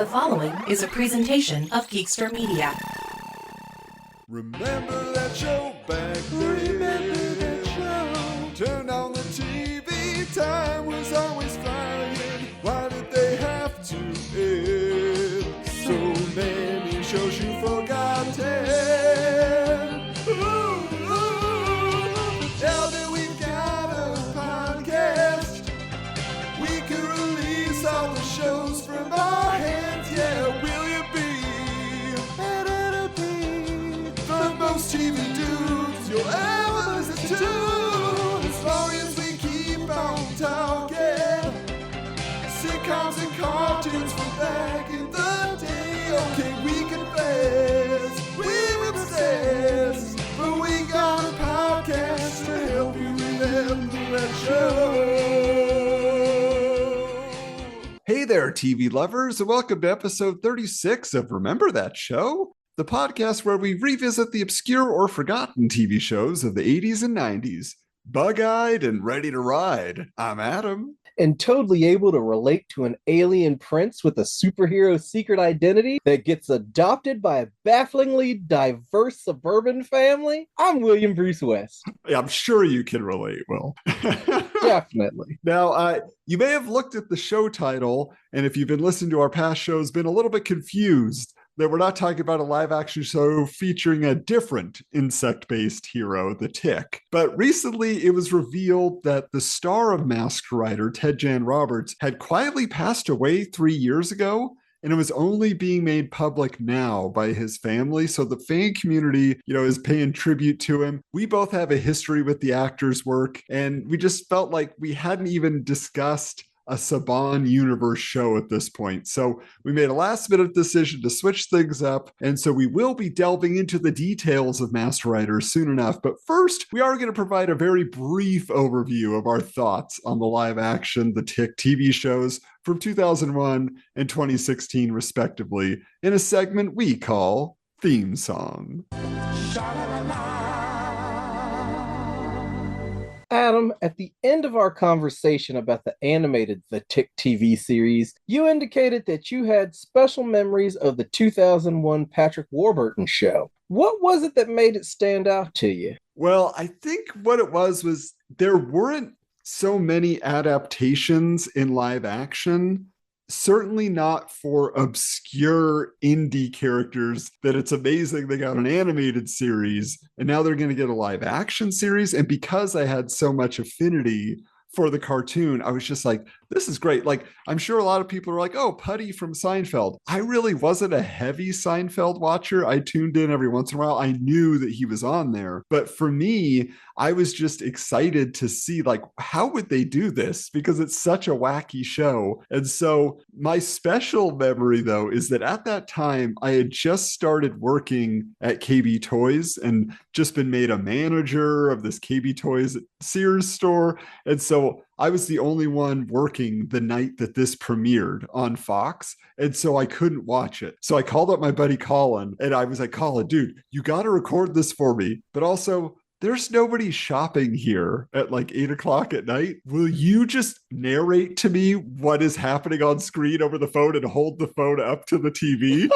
The following is a presentation of Geekster Media. Remember that show back then? Remember that show? Turn on the TV, time was always flying. Why did they have to end? So many shows you forgotten. Now that we've got a podcast, we can release all the shows from our hands. Yeah, will you be the most TV dudes you'll ever listen to? As long as we keep on talking sitcoms and cartoons from back in the day. Okay, we confess, we were obsessed, but we got a podcast to help you remember that show. Hey there, TV lovers, and welcome to episode 36 of Remember That Show, the podcast where we revisit the obscure or forgotten TV shows of the 80s and 90s. Bug-eyed and ready to ride. I'm Adam. And totally able to relate to an alien prince with a superhero secret identity that gets adopted by a bafflingly diverse suburban family, I'm William Bruce West. I'm sure you can relate, Will. Definitely. Now, you may have looked at the show title, and if you've been listening to our past shows, been a little bit confused that we're not talking about a live-action show featuring a different insect-based hero, the Tick. But recently, it was revealed that the star of Masked Rider, Ted Jan Roberts, had quietly passed away 3 years ago, and it was only being made public now by his family. So the fan community, is paying tribute to him. We both have a history with the actor's work, and we just felt like we hadn't even discussed a Saban universe show at this point. So we made a last minute decision to switch things up. And so we will be delving into the details of Masked Rider soon enough. But first, we are going to provide a very brief overview of our thoughts on the live action, the Tick TV shows from 2001 and 2016, respectively, in a segment we call Theme Song. Adam, at the end of our conversation about the animated The Tick TV series, you indicated that you had special memories of the 2001 Patrick Warburton show. What was it that made it stand out to you? Well, I think what it was there weren't so many adaptations in live action. Certainly not for obscure indie characters that it's amazing they got an animated series and now they're going to get a live action series. And because I had so much affinity for the cartoon, I was just like, this is great. Like, I'm sure a lot of people are like, oh, Putty from Seinfeld. I really wasn't a heavy Seinfeld watcher. I tuned in every once in a while. I knew that he was on there. But for me, I was just excited to see, like, how would they do this? Because it's such a wacky show. And so my special memory, though, is that at that time, I had just started working at KB Toys and just been made a manager of this KB Toys Sears store. And so I was the only one working the night that this premiered on Fox. And so I couldn't watch it. So I called up my buddy Colin and I was like, Colin, dude, you got to record this for me. But also, there's nobody shopping here at like 8 o'clock at night. Will you just narrate to me what is happening on screen over the phone and hold the phone up to the TV?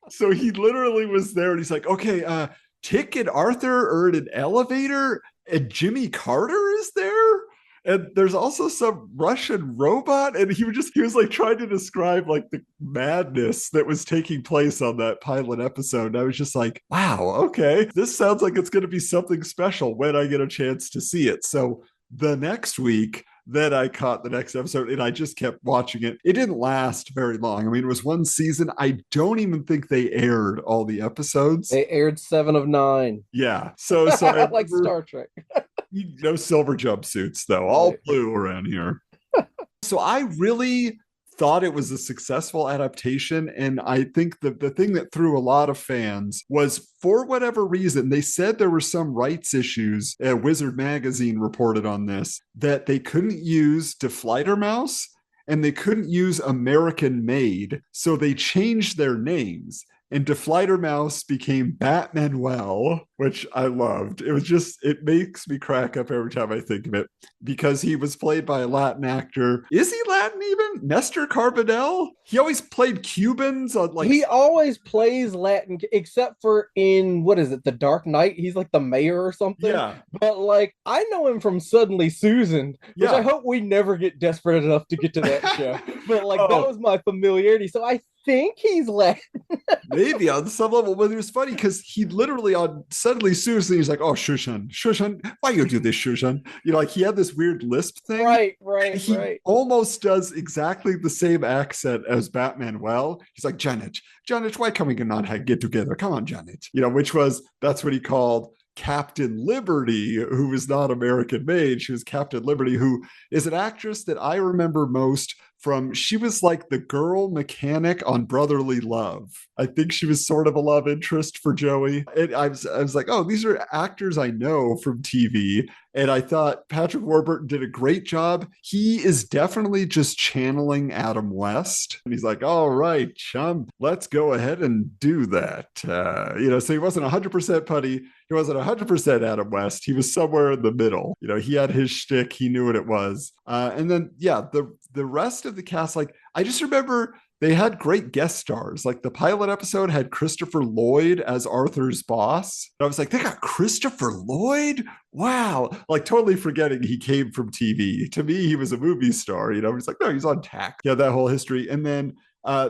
So he literally was there and he's like, okay, Tick and Arthur are in an elevator and Jimmy Carter is there. And there's also some Russian robot. And he was like trying to describe like the madness that was taking place on that pilot episode. And I was just like, wow, okay, this sounds like it's going to be something special when I get a chance to see it. So the next week, then I caught the next episode and I just kept watching it. It didn't last very long. I mean, it was one season. I don't even think they aired all the episodes. They aired 7 of 9. Yeah. So like Star Trek. No silver jumpsuits, though. All blue around here. So I really thought it was a successful adaptation. And I think the thing that threw a lot of fans was, for whatever reason, they said there were some rights issues. Wizard Magazine reported on this, that they couldn't use Deflighter Mouse and they couldn't use American Made. So they changed their names. and Deflighter Mouse became Batmanuel, which I loved. It was just, it makes me crack up every time I think of it because he was played by a Latin actor. Is he Latin even? Nestor Carbonell? He always played Cubans on like. He always plays Latin, except for in, what is it, The Dark Knight? He's like the mayor or something. Yeah. But like, I know him from Suddenly Susan, which I hope we never get desperate enough to get to that show. But like, that was my familiarity. So I think he's Latin. Maybe on some level, but it was funny because he literally on Suddenly Susan, he's like, "Oh, Shushan, why you do this, Shushan?" You know, like he had this weird lisp thing. Right. He almost does exactly the same accent as Batmanuel. He's like, Janet, why can we not get together? Come on, Janet. You know, that's what he called Captain Liberty, who was not American made. She was Captain Liberty, who is an actress that I remember most from, she was like the girl mechanic on Brotherly Love. I think she was sort of a love interest for Joey. And I was like, oh, these are actors I know from TV. And I thought Patrick Warburton did a great job. He is definitely just channeling Adam West. And he's like, all right, chum, let's go ahead and do that. So he wasn't 100% putty. He wasn't 100% Adam West. He was somewhere in the middle. You know, he had his shtick. He knew what it was. And then, the rest of the cast, like, I just remember they had great guest stars. Like the pilot episode had Christopher Lloyd as Arthur's boss. And I was like, they got Christopher Lloyd? Wow. Like totally forgetting he came from TV. To me, he was a movie star. You know, he's like, no, he's on tack. Yeah, that whole history. And then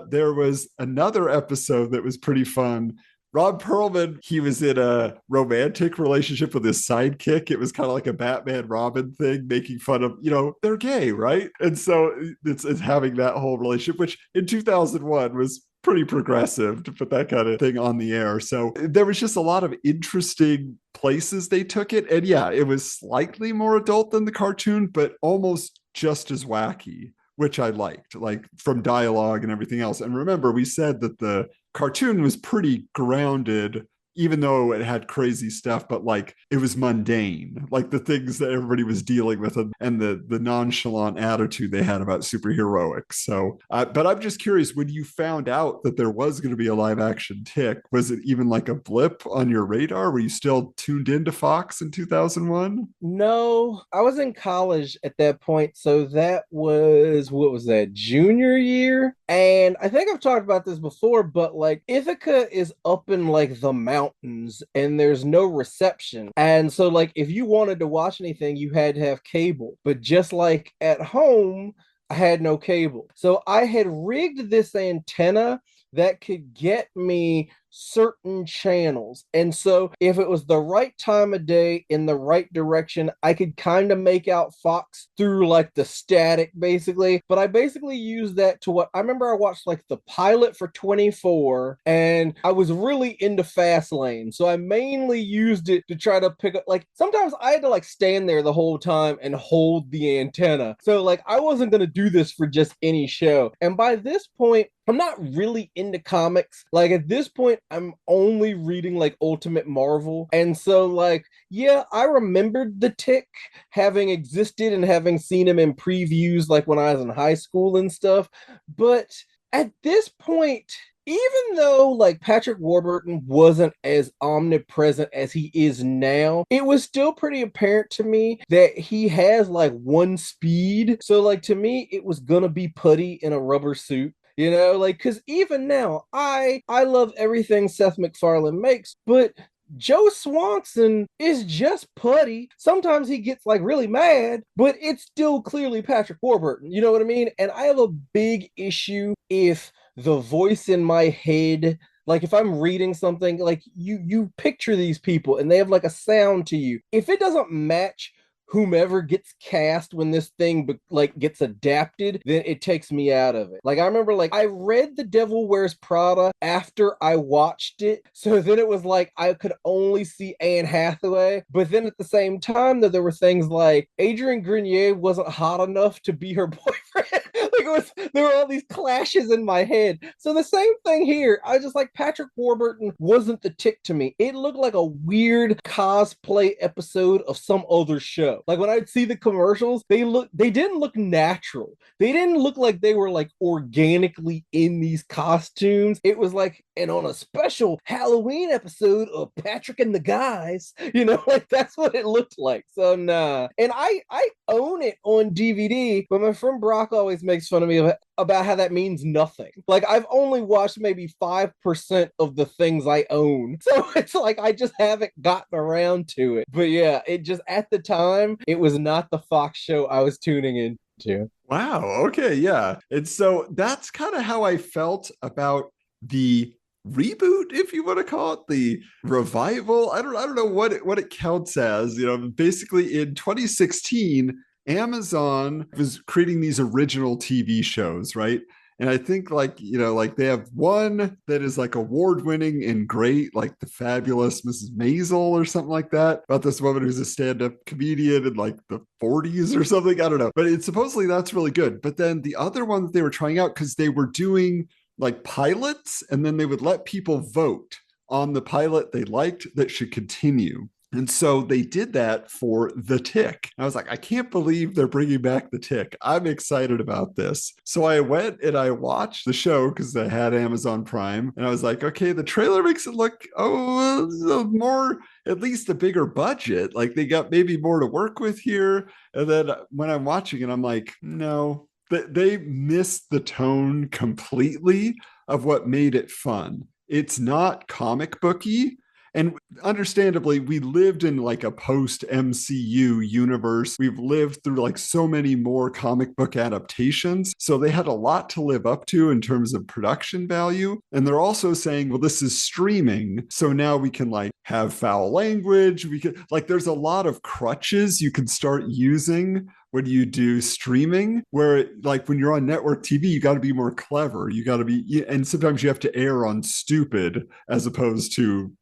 there was another episode that was pretty fun. Ron Perlman, he was in a romantic relationship with his sidekick. It was kind of like a Batman Robin thing, making fun of, they're gay, right? And so it's having that whole relationship, which in 2001 was pretty progressive to put that kind of thing on the air. So there was just a lot of interesting places they took it. And yeah, it was slightly more adult than the cartoon, but almost just as wacky, which I liked, like from dialogue and everything else. And remember, we said that the cartoon was pretty grounded, even though it had crazy stuff, but like it was mundane, like the things that everybody was dealing with and the nonchalant attitude they had about superheroics. So, but I'm just curious, when you found out that there was going to be a live action Tick, was it even like a blip on your radar? Were you still tuned into Fox in 2001? No, I was in college at that point. So that was, what was that, junior year? And I think I've talked about this before, but like Ithaca is up in like the mountains and there's no reception. And so like if you wanted to watch anything, you had to have cable. But just like at home, I had no cable. So I had rigged this antenna that could get me certain channels. And so if it was the right time of day in the right direction, I could kind of make out Fox through like the static basically. But I basically used that to what I remember I watched like the pilot for 24 and I was really into Fastlane. So I mainly used it to try to pick up, like sometimes I had to like stand there the whole time and hold the antenna. So like I wasn't going to do this for just any show. And by this point, I'm not really into comics. Like at this point, I'm only reading like Ultimate Marvel. And so like, yeah, I remembered the Tick having existed and having seen him in previews like when I was in high school and stuff. But at this point, even though like Patrick Warburton wasn't as omnipresent as he is now, it was still pretty apparent to me that he has like one speed. So like to me, it was gonna be Putty in a rubber suit. You know, like, because even now, I love everything Seth MacFarlane makes, but Joe Swanson is just Putty. Sometimes he gets like really mad, but it's still clearly Patrick Warburton. You know what I mean? And I have a big issue if the voice in my head, like if I'm reading something, like you picture these people and they have like a sound to you. If it doesn't match whomever gets cast when this thing like gets adapted, then it takes me out of it. Like I remember like I read The Devil Wears Prada after I watched it. So then it was like I could only see Anne Hathaway. But then at the same time that there were things like Adrian Grenier wasn't hot enough to be her boyfriend. There were all these clashes in my head. So the same thing here. I just like Patrick Warburton wasn't the Tick to me. It looked like a weird cosplay episode of some other show. Like when I'd see the commercials, they didn't look natural. They didn't look like they were like organically in these costumes. It was like, and on a special Halloween episode of Patrick and the Guys, like that's what it looked like. So nah. And I own it on DVD, but my friend Brock always makes fun of me about how that means nothing. Like I've only watched maybe 5% of the things I own. So it's like I just haven't gotten around to it. But yeah, it just at the time, it was not the Fox show I was tuning into. Wow. Okay. Yeah. And so that's kind of how I felt about the reboot, if you want to call it, the revival. I don't know what it counts as. Basically in 2016, Amazon was creating these original TV shows, right? And I think like they have one that is like award-winning and great, like The Fabulous Mrs. Maisel or something like that, about this woman who's a stand-up comedian in like the 40s or something. I don't know. But it's supposedly that's really good. But then the other one that they were trying out, because they were doing like pilots, and then they would let people vote on the pilot they liked that should continue. And so they did that for The Tick. I was like, I can't believe they're bringing back The Tick. I'm excited about this. So I went and I watched the show because I had Amazon Prime. And I was like, okay, the trailer makes it look, more, at least a bigger budget. Like they got maybe more to work with here. And then when I'm watching it, I'm like, no, they missed the tone completely of what made it fun. It's not comic booky. And understandably, we lived in like a post MCU universe. We've lived through like so many more comic book adaptations. So they had a lot to live up to in terms of production value. And they're also saying, well, this is streaming. So now we can like have foul language. We can like, there's a lot of crutches you can start using when you do streaming, where like when you're on network TV, you got to be more clever. You got to be, and sometimes you have to err on stupid as opposed to,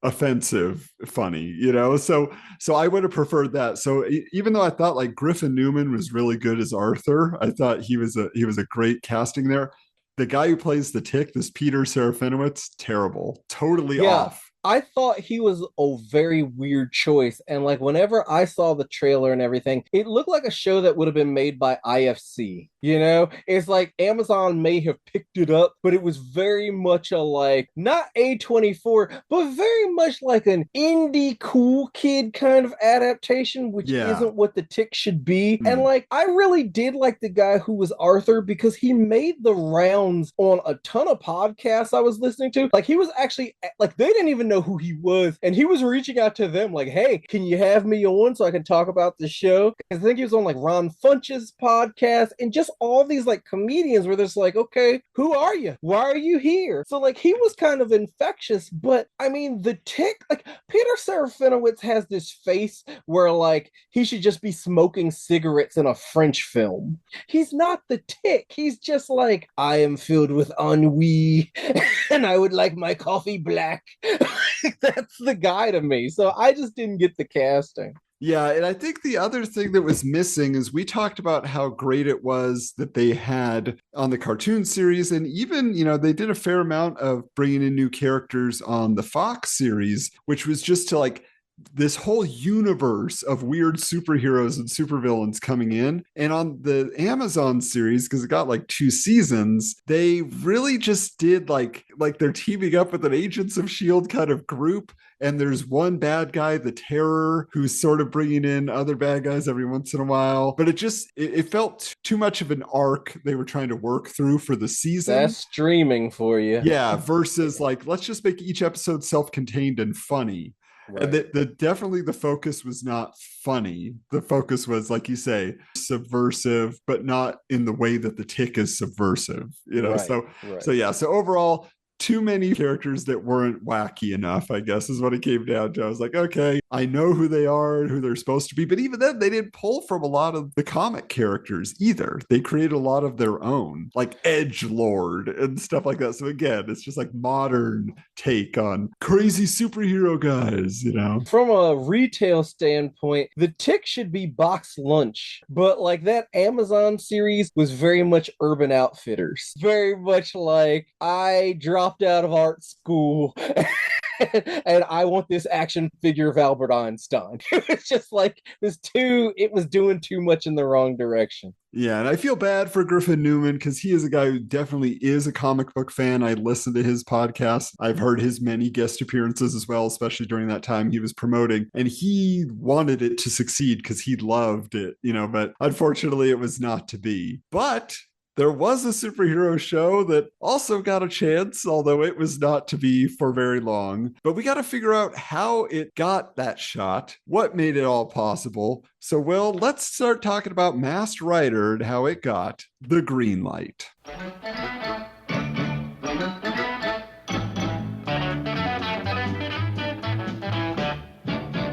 offensive, funny, so I would have preferred that. So even though I thought like Griffin Newman was really good as Arthur, I thought he was a great casting there. The guy who plays the Tick, this Peter Serafinowicz, terrible, totally off. I thought he was a very weird choice. And like whenever I saw the trailer and everything, it looked like a show that would have been made by IFC. It's like Amazon may have picked it up, but it was very much a like, not A24, but very much like an indie cool kid kind of adaptation, which isn't what the Tick should be. And like, I really did like the guy who was Arthur because he made the rounds on a ton of podcasts I was listening to. Like he was actually like, they didn't even know who he was, and he was reaching out to them like, hey, can you have me on so I can talk about the show? I think he was on like Ron Funch's podcast, and just all these like comedians where there's like, okay, who are you? Why are you here? So like he was kind of infectious. But I mean, the Tick, like Peter Serafinowicz has this face where like he should just be smoking cigarettes in a French film. He's not the Tick. He's just like, I am filled with ennui and I would like my coffee black. That's the guy to me. So I just didn't get the casting. Yeah, and I think the other thing that was missing is we talked about how great it was that they had on the cartoon series, and even, they did a fair amount of bringing in new characters on the Fox series, which was just to like this whole universe of weird superheroes and supervillains coming in. And on the Amazon series, because it got like 2 seasons, they really just did like they're teaming up with an Agents of S.H.I.E.L.D. kind of group. And there's one bad guy, the Terror, who's sort of bringing in other bad guys every once in a while. But it felt too much of an arc they were trying to work through for the season. That's streaming for you. Yeah, versus like, let's just make each episode self-contained and funny. Right. And definitely the focus was not funny. The focus was, like you say, subversive, but not in the way that the Tick is subversive. Right, So overall, too many characters that weren't wacky enough, I guess is what it came down to. I was like, okay, I know who they are and who they're supposed to be. But even then, they didn't pull from a lot of the comic characters either. They created a lot of their own, like Edgelord and stuff like that. So again, it's just like modern take on crazy superhero guys, you know? From a retail standpoint, the Tick should be box lunch, but like that Amazon series was very much Urban Outfitters. Very much like, I dropped out of art school and I want this action figure of Albert Einstein. It's just like, it was doing too much in the wrong direction. Yeah, and I feel bad for Griffin Newman because he is a guy who definitely is a comic book fan. I listened to his podcast. I've heard his many guest appearances as well, especially during that time he was promoting. And he wanted it to succeed because he loved it, you know, but unfortunately it was not to be. But there was a superhero show that also got a chance, although it was not to be for very long. But we got to figure out how it got that shot, what made it all possible. So, Will, let's start talking about Masked Rider and how it got the green light.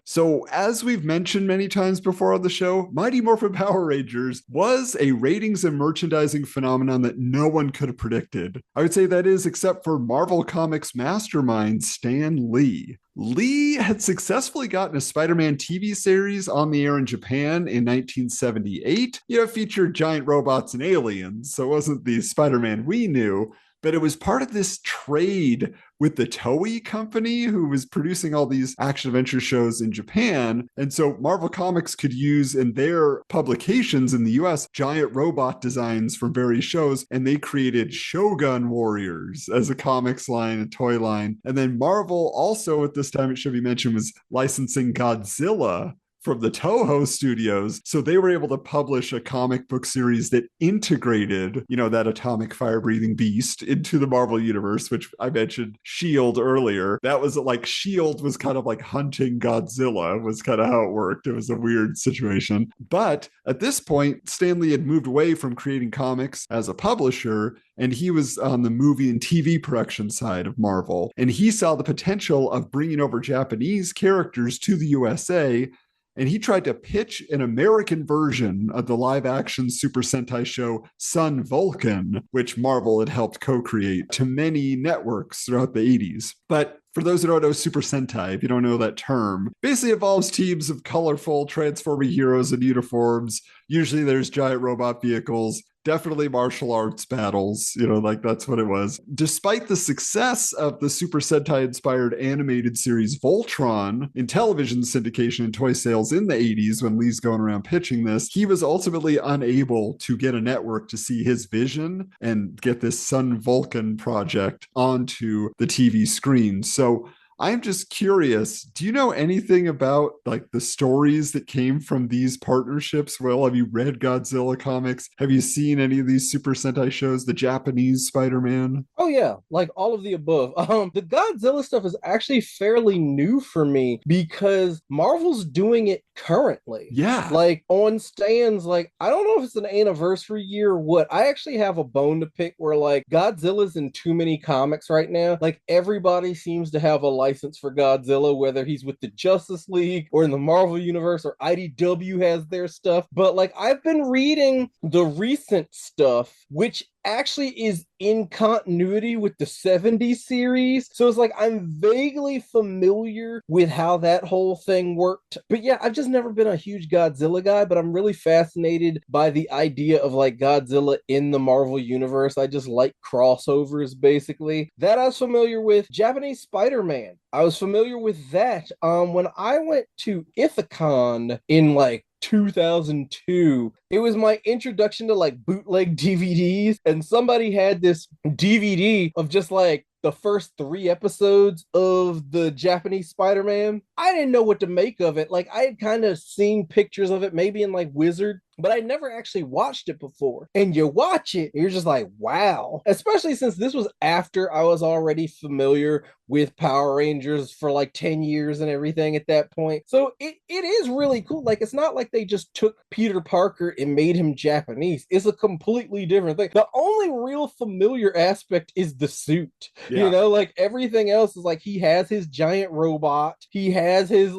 So, as we've mentioned many times before on the show, Mighty Morphin Power Rangers was a ratings and merchandising phenomenon that no one could have predicted. I would say that is, except for Marvel Comics mastermind Stan Lee. Lee had successfully gotten a Spider-Man TV series on the air in Japan in 1978. It featured giant robots and aliens, so it wasn't the Spider-Man we knew, but it was part of this trade with the Toei company who was producing all these action adventure shows in Japan. And so Marvel Comics could use in their publications in the US giant robot designs from various shows, and they created Shogun Warriors as a comics line, a toy line. And then Marvel also at this time, it should be mentioned, was licensing Godzilla from the Toho studios. So they were able to publish a comic book series that integrated, that atomic fire breathing beast into the Marvel universe, which I mentioned S.H.I.E.L.D. earlier. That was like S.H.I.E.L.D. was kind of like hunting Godzilla was kind of how it worked. It was a weird situation. But at this point, Stan Lee had moved away from creating comics as a publisher, and he was on the movie and TV production side of Marvel. And he saw the potential of bringing over Japanese characters to the USA, and he tried to pitch an American version of the live-action Super Sentai show Sun Vulcan, which Marvel had helped co-create, to many networks throughout the 80s. But for those who don't know Super Sentai, if you don't know that term, basically involves teams of colorful transforming heroes in uniforms. Usually there's giant robot vehicles, definitely martial arts battles, that's what it was. Despite the success of the Super Sentai inspired animated series Voltron in television syndication and toy sales in the 80s, when Lee's going around pitching this, he was ultimately unable to get a network to see his vision and get this Sun Vulcan project onto the TV screen. So I'm just curious, do you know anything about like the stories that came from these partnerships? Well, have you read Godzilla comics? Have you seen any of these Super Sentai shows, the Japanese Spider-Man? Oh yeah, like all of the above. The Godzilla stuff is actually fairly new for me because Marvel's doing it currently. Yeah. Like on stands, like I don't know if it's an anniversary year or what. I actually have a bone to pick where like Godzilla's in too many comics right now. Like everybody seems to have a license for Godzilla, whether he's with the Justice League or in the Marvel Universe, or IDW has their stuff. But like I've been reading the recent stuff, which actually is in continuity with the 70s series. So it's like I'm vaguely familiar with how that whole thing worked. But yeah, I've just never been a huge Godzilla guy, but I'm really fascinated by the idea of like Godzilla in the Marvel universe. I just like crossovers, basically. That I was familiar with. Japanese Spider-Man, I was familiar with that. When I went to Ithacon in like 2002, it was my introduction to like bootleg DVDs, and somebody had this DVD of just like the first 3 episodes of the Japanese Spider-Man. I didn't know what to make of it. Like I had kind of seen pictures of it maybe in like Wizard, but I'd never actually watched it before. And you watch it, and you're just like, wow. Especially since this was after I was already familiar with Power Rangers for like 10 years and everything at that point. So it is really cool. Like, it's not like they just took Peter Parker and made him Japanese. It's a completely different thing. The only real familiar aspect is the suit. You know, like everything else is like he has his giant robot, he has his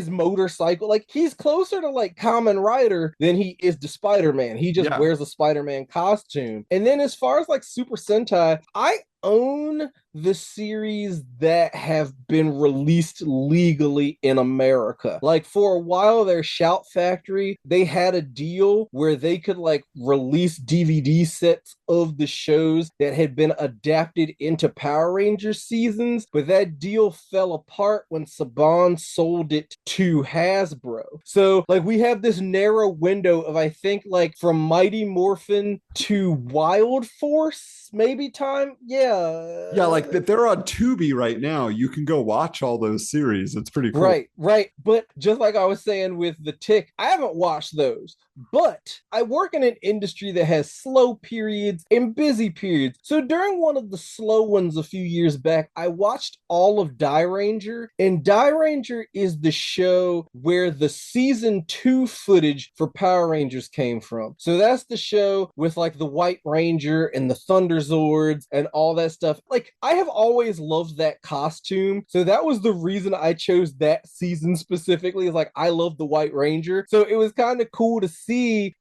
motorcycle. Like he's closer to like Kamen Rider than he is to Spider-Man. He just wears a Spider-Man costume. And then as far as like Super Sentai, I own the series that have been released legally in America. Like for a while their Shout Factory, they had a deal where they could like release DVD sets of the shows that had been adapted into Power Rangers seasons, but that deal fell apart when Saban sold it to Hasbro. So like we have this narrow window of I think like from Mighty Morphin to Wild Force maybe time. Yeah, like that they're on Tubi right now. You can go watch all those series. It's pretty cool. Right. But just like I was saying with The Tick, I haven't watched those. But I work in an industry that has slow periods and busy periods. So during one of the slow ones a few years back, I watched all of Die Ranger. And Die Ranger is the show where the season 2 footage for Power Rangers came from. So that's the show with like the White Ranger and the Thunder Zords and all that stuff. Like I have always loved that costume. So that was the reason I chose that season specifically. Is like I love the White Ranger. So it was kind of cool to see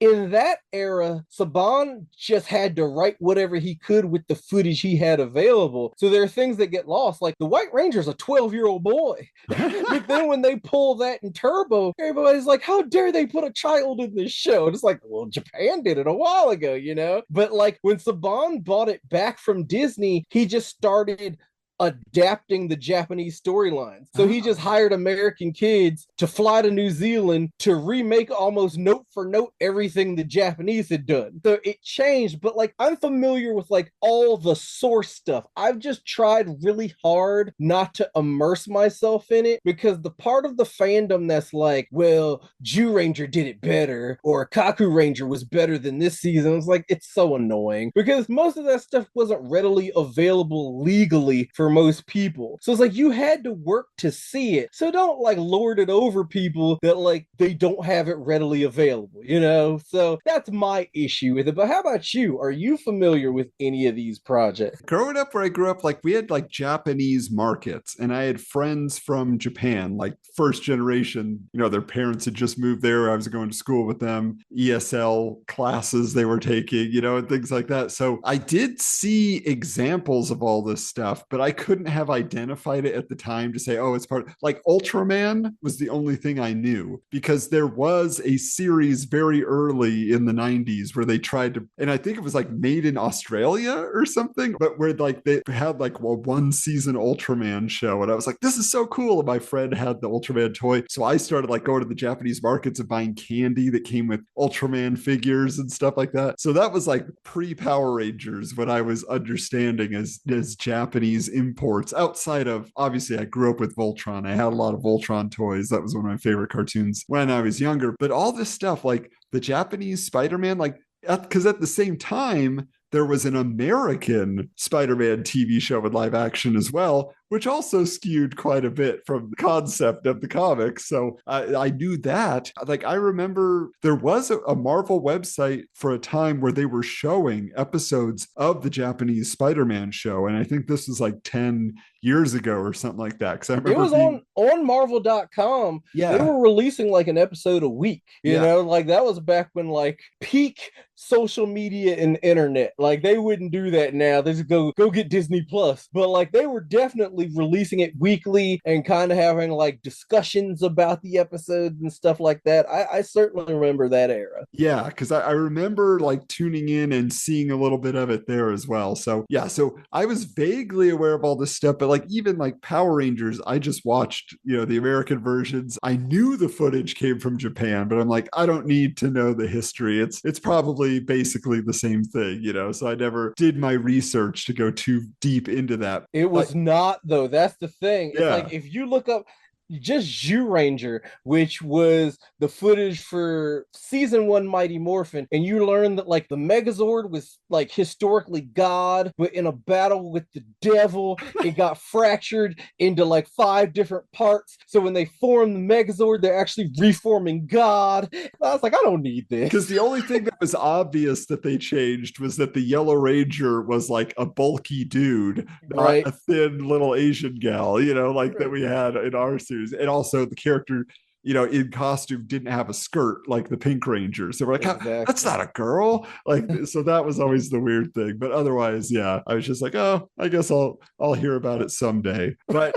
in that era, Saban just had to write whatever he could with the footage he had available. So there are things that get lost. Like the White Ranger's a 12-year-old boy. But then when they pull that in Turbo, everybody's like, how dare they put a child in this show? And it's like, well, Japan did it a while ago, you know? But like when Saban bought it back from Disney, he just started adapting the Japanese storylines. So he just hired American kids to fly to New Zealand to remake almost note for note everything the Japanese had done. So it changed, but like I'm familiar with like all the source stuff. I've just tried really hard not to immerse myself in it because the part of the fandom that's like, well, Jew Ranger did it better or Kaku Ranger was better than this season. It's like, it's so annoying because most of that stuff wasn't readily available legally for most people. So it's like you had to work to see it. So don't like lord it over people that like they don't have it readily available, you know? So that's my issue with it. But how about you? Are you familiar with any of these projects? Growing up where I grew up, like we had like Japanese markets and I had friends from Japan, like first generation, you know, their parents had just moved there. I was going to school with them, ESL classes they were taking, you know, and things like that. So I did see examples of all this stuff, but I couldn't have identified it at the time to say, oh, it's part of, like Ultraman was the only thing I knew because there was a series very early in the 90s where they tried to, and I think it was like made in Australia or something, but where like they had like a 1-season Ultraman show. And I was like, this is so cool. And my friend had the Ultraman toy. So I started like going to the Japanese markets and buying candy that came with Ultraman figures and stuff like that. So that was like pre-Power Rangers when I was understanding as Japanese imports outside of, obviously I grew up with Voltron. I had a lot of Voltron toys. That was one of my favorite cartoons when I was younger. But all this stuff, like the Japanese Spider-Man, like, because at the same time, there was an American Spider-Man TV show with live action as well, which also skewed quite a bit from the concept of the comics. So I knew that. Like, I remember there was a Marvel website for a time where they were showing episodes of the Japanese Spider-Man show. And I think this was like 10 years ago or something like that. Because I remember it was on Marvel.com. Yeah. They were releasing like an episode a week. You know, like that was back when like peak social media and internet. Like they wouldn't do that now. They just go get Disney Plus. But like they were definitely releasing it weekly and kind of having like discussions about the episodes and stuff like that. I certainly remember that era. Yeah, because I remember like tuning in and seeing a little bit of it there as well. So yeah, so I was vaguely aware of all this stuff, but like even like Power Rangers, I just watched, you know, the American versions. I knew the footage came from Japan, but I'm like, I don't need to know the history. It's probably basically the same thing, you know. So I never did my research to go too deep into that. It was not though. That's the thing. It's like if you look up just Ranger, which was the footage for season 1 Mighty Morphin, and you learn that like the Megazord was like historically God, but in a battle with the devil, it got fractured into like 5 different parts. So when they form the Megazord, they're actually reforming God. I was like, I don't need this. Because the only thing that was obvious that they changed was that the Yellow Ranger was like a bulky dude, not Right. a thin little Asian gal, like that we had in our series. And also the character, in costume didn't have a skirt like the Pink Ranger. So we're like, Exactly. that's not a girl. Like, so that was always the weird thing. But otherwise, yeah, I was just like, oh, I guess I'll hear about it someday. But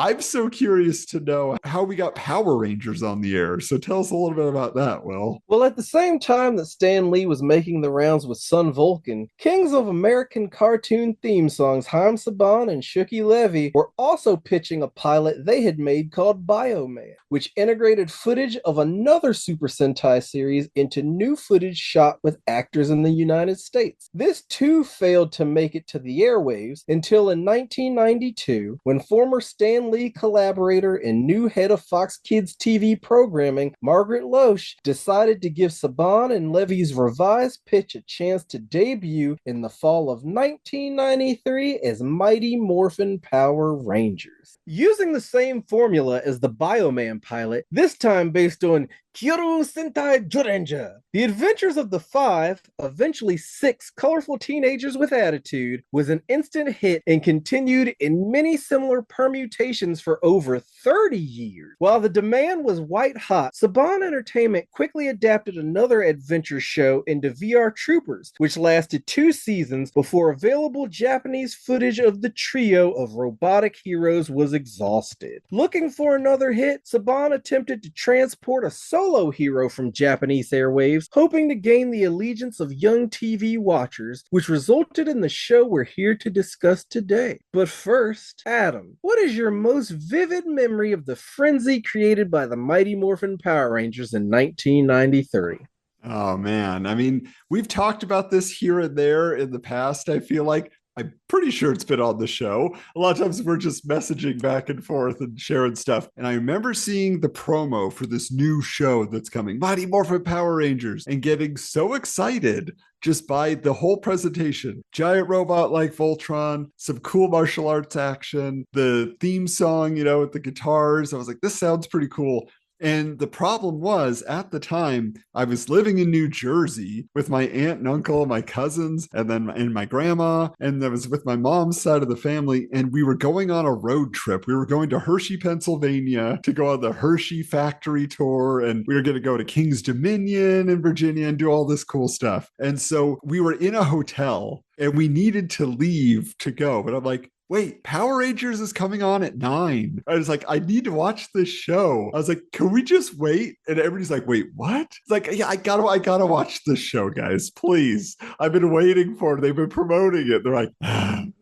I'm so curious to know how we got Power Rangers on the air. So tell us a little bit about that, Will. Well, at the same time that Stan Lee was making the rounds with Sun Vulcan, Kings of American cartoon theme songs Haim Saban and Shuki Levy were also pitching a pilot they had made called Bioman, which integrated footage of another Super Sentai series into new footage shot with actors in the United States. This too failed to make it to the airwaves until in 1992, when former Stan Lee collaborator and new head of Fox Kids TV programming, Margaret Loesch, decided to give Saban and Levy's revised pitch a chance to debut in the fall of 1993 as Mighty Morphin Power Rangers. Using the same formula as the Bioman pilot, this time based on Kyoru Sentai Jorenja. The Adventures of the 5, eventually 6 colorful teenagers with attitude, was an instant hit and continued in many similar permutations for over 30 years. While the demand was white hot, Saban Entertainment quickly adapted another adventure show into VR Troopers, which lasted 2 seasons before available Japanese footage of the trio of robotic heroes was exhausted. Looking for another hit, Saban attempted to transport a solo hero from Japanese airwaves, hoping to gain the allegiance of young TV watchers, which resulted in the show we're here to discuss today. But first, Adam, what is your most vivid memory of the frenzy created by the Mighty Morphin Power Rangers in 1993? Oh man. I mean, we've talked about this here and there in the past. I feel like I'm pretty sure it's been on the show. A lot of times we're just messaging back and forth and sharing stuff. And I remember seeing the promo for this new show that's coming, Mighty Morphin Power Rangers, and getting so excited just by the whole presentation. Giant robot like Voltron, some cool martial arts action, the theme song, with the guitars. I was like, this sounds pretty cool. And the problem was, at the time, I was living in New Jersey with my aunt and uncle, my cousins, and my grandma, and I was with my mom's side of the family, and we were going on a road trip. We were going to Hershey, Pennsylvania to go on the Hershey factory tour, and we were going to go to King's Dominion in Virginia and do all this cool stuff. And so we were in a hotel, and we needed to leave to go. But I'm like, wait, Power Rangers is coming on at 9. I was like, I need to watch this show. I was like, can we just wait? And everybody's like, wait, what? It's like, yeah, I gotta watch this show, guys. Please. I've been waiting for it. They've been promoting it. They're like,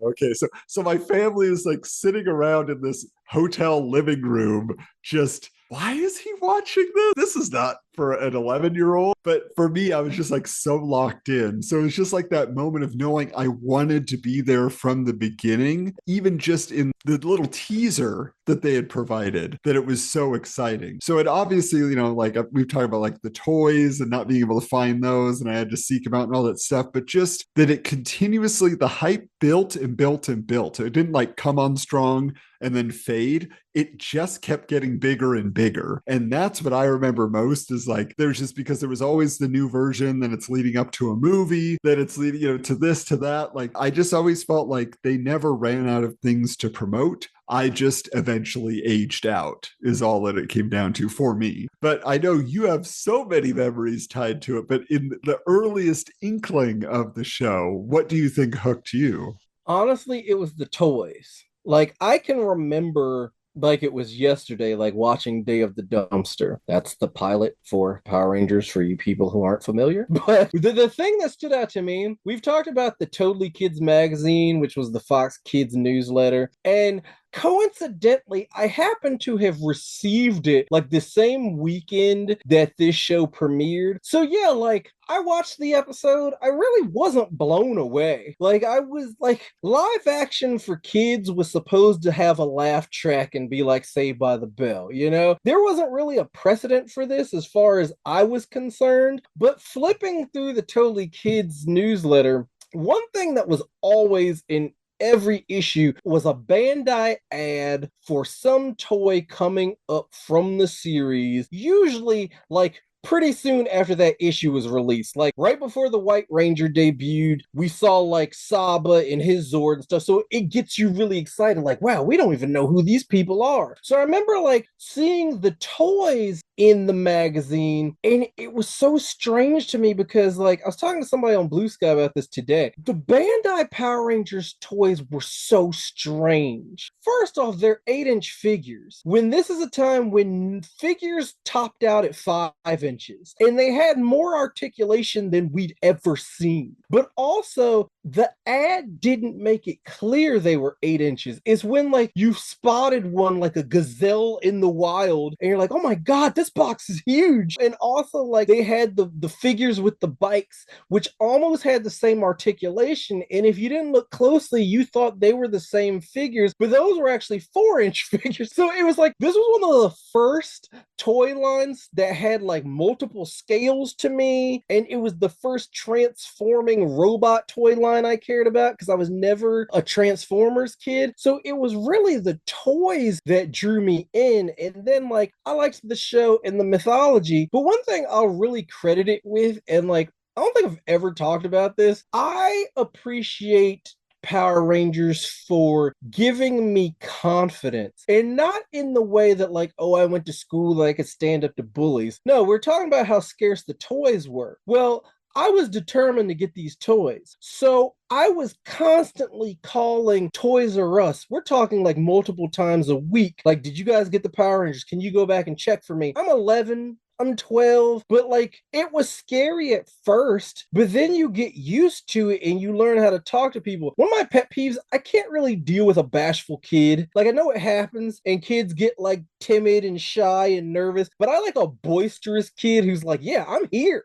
okay. So my family is like sitting around in this hotel living room, just, why is he watching this? This is not for an 11-year-old. But for me, I was just like so locked in. So it's just like that moment of knowing I wanted to be there from the beginning, even just in the little teaser that they had provided, that it was so exciting. So it obviously, like we've talked about like the toys and not being able to find those, and I had to seek them out and all that stuff, but just that it continuously, the hype built and built and built. It didn't like come on strong and then fade. It just kept getting bigger and bigger. And that's what I remember most, is like, there's just, because there was always the new version, then it's leading up to a movie, that it's leading, to this, to that. Like, I just always felt like they never ran out of things to promote. I just eventually aged out, is all that it came down to for me. But I know you have so many memories tied to it, but in the earliest inkling of the show, what do you think hooked you? Honestly, it was the toys. Like, I can remember like it was yesterday, like watching Day of the Dumpster. That's the pilot for Power Rangers for you people who aren't familiar. But the thing that stood out to me, we've talked about the Totally Kids magazine, which was the Fox Kids newsletter. And coincidentally, I happen to have received it like the same weekend that this show premiered. So yeah, like I watched the episode. I really wasn't blown away. Like I was like live action for kids was supposed to have a laugh track and be like Saved by the Bell, you know? There wasn't really a precedent for this as far as I was concerned, but flipping through the Totally Kids newsletter, one thing that was always in every issue was a Bandai ad for some toy coming up from the series, usually like pretty soon after that issue was released. Like right before the White Ranger debuted, we saw like Saba and his Zord and stuff. So it gets you really excited. Like, wow, we don't even know who these people are. So I remember like seeing the toys in the magazine, and it was so strange to me because like I was talking to somebody on Blue Sky about this today. The Bandai Power Rangers toys were so strange. First off, they're 8-inch figures. When this is a time when figures topped out at 5 inches, and they had more articulation than we'd ever seen. But also, the ad didn't make it clear they were 8 inches. It's when like you spotted one like a gazelle in the wild, and you're like, oh my god, this box is huge. And also like they had the figures with the bikes, which almost had the same articulation, and if you didn't look closely, you thought they were the same figures, but those were actually 4-inch figures. So it was like this was one of the first toy lines that had like multiple scales to me, and it was the first transforming robot toy line I cared about because I was never a Transformers kid. So it was really the toys that drew me in, and then like I liked the show and the mythology. But one thing I'll really credit it with, and like I don't think I've ever talked about this, I appreciate Power Rangers for giving me confidence, and not in the way that like, oh, I went to school that I could stand up to bullies. No, we're talking about how scarce the toys were. Well, I was determined to get these toys. So I was constantly calling Toys R Us. We're talking like multiple times a week. Like, did you guys get the Power Rangers? Can you go back and check for me? I'm 11. I'm 12, but like it was scary at first, but then you get used to it and you learn how to talk to people. One of my pet peeves, I can't really deal with a bashful kid. Like I know it happens and kids get like timid and shy and nervous, but I like a boisterous kid who's like, yeah, I'm here.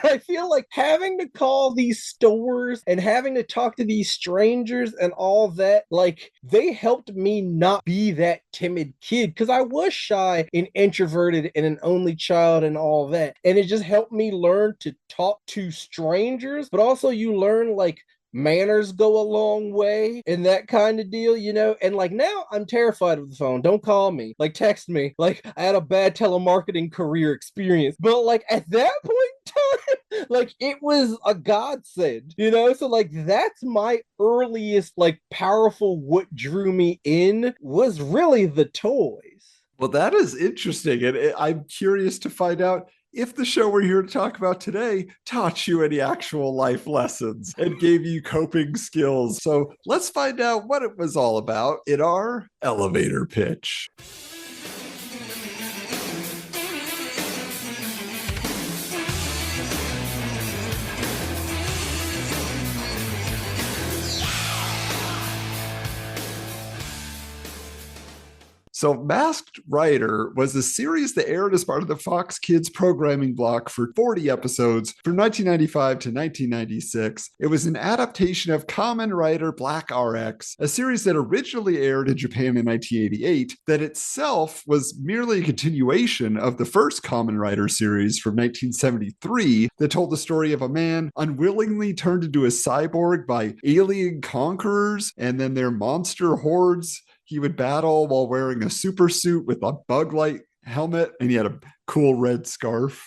I feel like having to call these stores and having to talk to these strangers and all that, like they helped me not be that timid kid because I was shy and introverted and an only child and all that, and it just helped me learn to talk to strangers, but also you learn like manners go a long way and that kind of deal, you know. And like now I'm terrified of the phone. Don't call me, like text me. Like I had a bad telemarketing career experience, but like at that point in time, like it was a godsend, you know. So like that's my earliest like powerful what drew me in was really the toys. Well, that is interesting. And I'm curious to find out if the show we're here to talk about today taught you any actual life lessons and gave you coping skills. So let's find out what it was all about in our elevator pitch. So Masked Rider was a series that aired as part of the Fox Kids programming block for 40 episodes from 1995 to 1996. It was an adaptation of Kamen Rider Black RX, a series that originally aired in Japan in 1988, that itself was merely a continuation of the first Kamen Rider series from 1973 that told the story of a man unwillingly turned into a cyborg by alien conquerors and then their monster hordes he would battle while wearing a super suit with a bug light helmet, and he had a cool red scarf.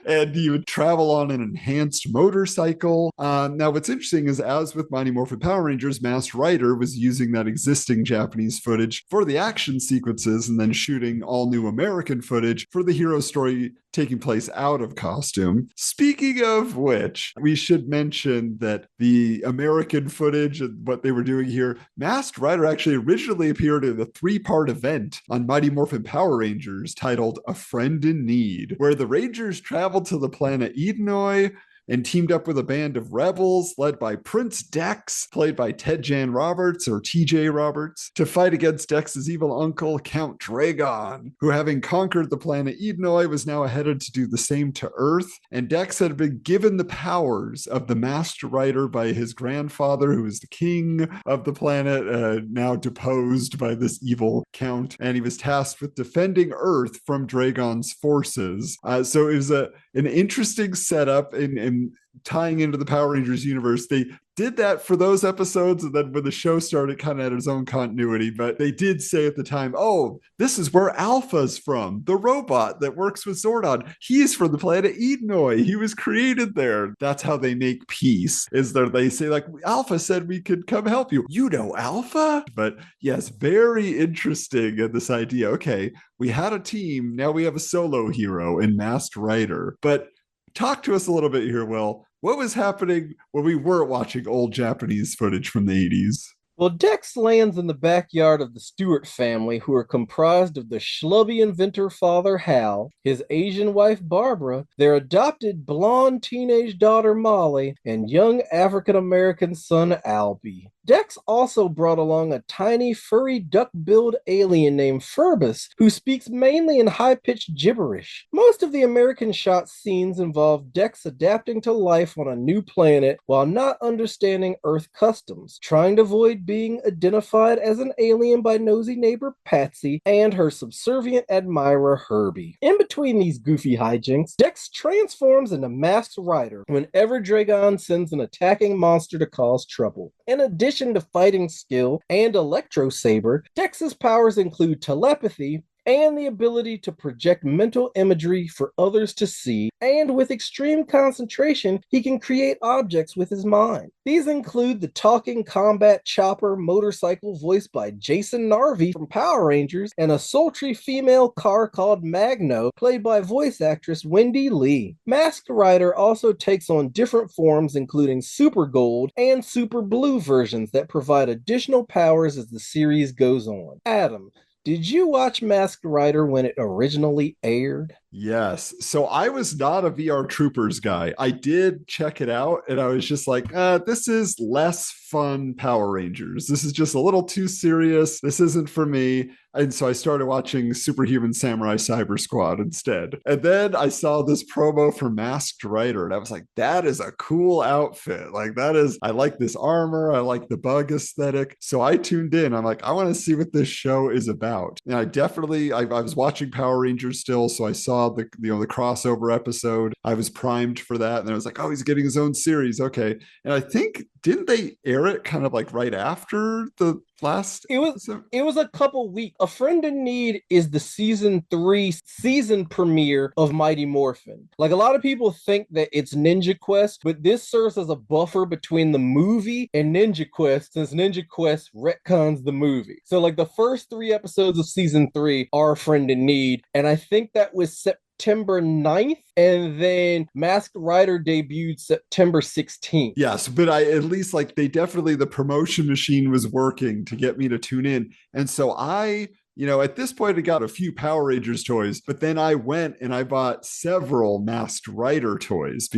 And he would travel on an enhanced motorcycle. Now, what's interesting is, as with Mighty Morphin Power Rangers, Masked Rider was using that existing Japanese footage for the action sequences and then shooting all new American footage for the hero story taking place out of costume. Speaking of which, we should mention that the American footage and what they were doing here, Masked Rider actually originally appeared in a 3-part event on Mighty Morphin Power Rangers titled A Friend in Need, where the Rangers traveled to the planet Edenoi and teamed up with a band of rebels led by Prince Dex, played by Ted Jan Roberts or TJ Roberts, to fight against Dex's evil uncle, Count Dragon, who, having conquered the planet Edenoi, was now headed to do the same to Earth. And Dex had been given the powers of the Master Rider by his grandfather, who was the king of the planet, now deposed by this evil count. And he was tasked with defending Earth from Dragon's forces. So it was an interesting setup in tying into the Power Rangers universe. They did that for those episodes, and then when the show started, kind of had its own continuity. But they did say at the time, oh, this is where Alpha's from, the robot that works with Zordon. He's from the planet Edenoi. He was created there. That's how they make peace, is that they say, like, Alpha said we could come help you. You know Alpha? But yes, very interesting in this idea. Okay, we had a team, now we have a solo hero in Masked Rider. But talk to us a little bit here, Will. What was happening when we weren't watching old Japanese footage from the 80s? Well, Dex lands in the backyard of the Stewart family, who are comprised of the schlubby inventor father Hal, his Asian wife Barbara, their adopted blonde teenage daughter Molly, and young African-American son Albie. Dex also brought along a tiny, furry, duck-billed alien named Furbus, who speaks mainly in high-pitched gibberish. Most of the American shot scenes involve Dex adapting to life on a new planet while not understanding Earth customs, trying to avoid being identified as an alien by nosy neighbor Patsy and her subservient admirer Herbie. In between these goofy hijinks, Dex transforms into Masked Rider whenever Dragon sends an attacking monster to cause trouble. In addition to fighting skill and Electro Saber, Dex's powers include telepathy and the ability to project mental imagery for others to see, and with extreme concentration, he can create objects with his mind. These include the talking combat chopper motorcycle voiced by Jason Narvi from Power Rangers, and a sultry female car called Magno, played by voice actress Wendy Lee. Masked Rider also takes on different forms, including Super Gold and Super Blue versions that provide additional powers as the series goes on. Adam, did you watch Masked Rider when it originally aired? Yes. So I was not a VR Troopers guy. I did check it out and I was just like, this is less fun Power Rangers. This is just a little too serious. This isn't for me. And so I started watching Superhuman Samurai Cyber Squad instead. And then I saw this promo for Masked Rider and I was like, that is a cool outfit. Like I like this armor. I like the bug aesthetic. So I tuned in. I'm like, I want to see what this show is about. And I was watching Power Rangers still. So I saw the crossover episode. I was primed for that. And I was like, oh, he's getting his own series. Okay. And I think, didn't they air it kind of like right after the last episode? It was a couple weeks. A Friend in Need is the season 3 season premiere of Mighty Morphin. Like, a lot of people think that it's Ninja Quest, but this serves as a buffer between the movie and Ninja Quest, since Ninja Quest retcons the movie. So like the first 3 episodes of season 3 are A Friend in Need, and I think that was September 9th, and then Masked Rider debuted September 16th. Yes, but at least like the promotion machine was working to get me to tune in. And so at this point, I got a few Power Rangers toys, but then I went and I bought several Masked Rider toys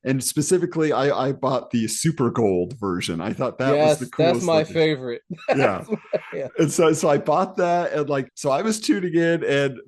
and specifically, I bought the Super Gold version. I thought that was the coolest. That's my favorite. Yeah. And so I bought that, and so I was tuning in, and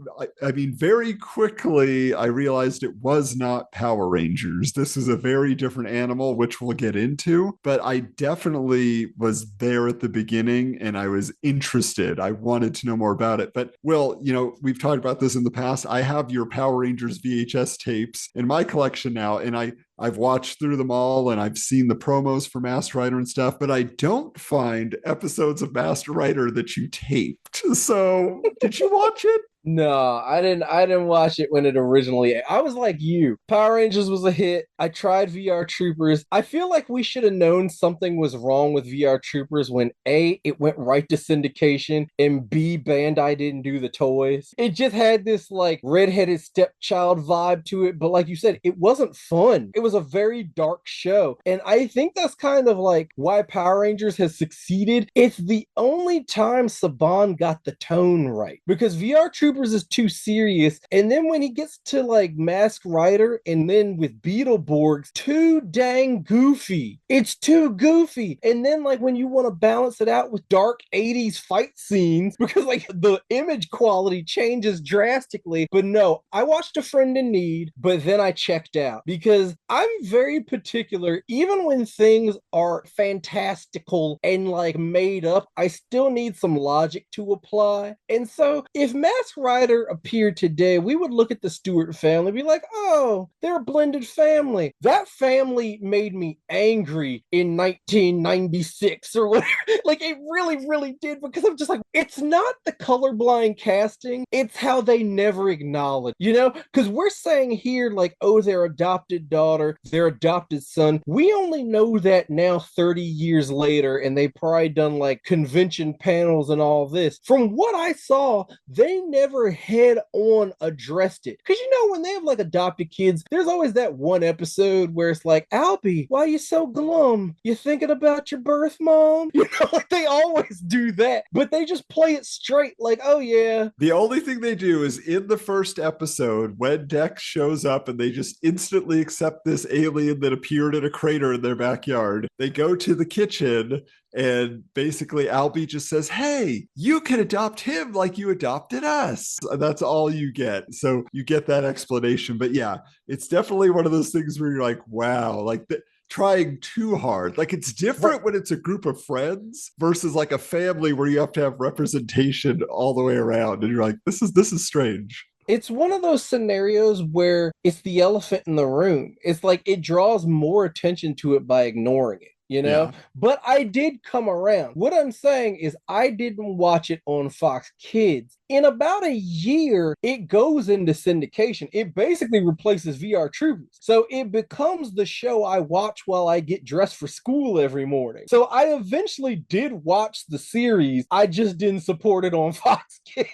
I mean, very quickly, I realized it was not Power Rangers. This is a very different animal, which we'll get into, but I definitely was there at the beginning, and I was interested. I wanted to know more about it. But Will, we've talked about this in the past. I have your Power Rangers VHS tapes in my collection now, and I've watched through them all, and I've seen the promos for Masked Rider and stuff, but I don't find episodes of Masked Rider that you taped. So did you watch it? No, I didn't watch it when it originally. I was like you. Power Rangers was a hit. I tried VR Troopers. I feel like we should have known something was wrong with VR Troopers when A, it went right to syndication, and B, Bandai didn't do the toys. It just had this like redheaded stepchild vibe to it, but like you said, it wasn't fun. It was a very dark show. And I think that's kind of like why Power Rangers has succeeded. It's the only time Saban got the tone right, because VR Troopers is too serious. And then when he gets to like Masked Rider and then with Beetleborgs, too dang goofy. It's too goofy. And then like when you want to balance it out with dark 80s fight scenes, because like the image quality changes drastically. But no, I watched A Friend in Need, but then I checked out because I'm very particular. Even when things are fantastical and like made up, I still need some logic to apply. And so if Masked Rider appeared today, we would look at the Stewart family and be like, oh, they're a blended family. That family made me angry in 1996 or whatever. Like it really, really did, because I'm just like, it's not the colorblind casting, it's how they never acknowledge, you know? Because we're saying here, like, oh, their adopted daughter, their adopted son. We only know that now 30 years later, and they've probably done like convention panels and all this. From what I saw, they never head on addressed it. Because you know, when they have like adopted kids, there's always that one episode where it's like, Albie, why are you so glum? You thinking about your birth, mom? You know, like they always do that, but they just play it straight, like, oh yeah. The only thing they do is in the first episode, when Dex shows up and they just instantly accept this alien that appeared in a crater in their backyard, they go to the kitchen and basically Albie just says, hey, you can adopt him like you adopted us. That's all you get. So you get that explanation. But yeah, it's definitely one of those things where you're like, wow, like trying too hard. Like it's different when it's a group of friends versus like a family where you have to have representation all the way around. And you're like, this is strange. It's one of those scenarios where it's the elephant in the room. It's like it draws more attention to it by ignoring it. You know, but I did come around. What I'm saying is I didn't watch it on Fox Kids. In about a year, it goes into syndication. It basically replaces VR Troopers. So it becomes the show I watch while I get dressed for school every morning. So I eventually did watch the series. I just didn't support it on Fox Kids.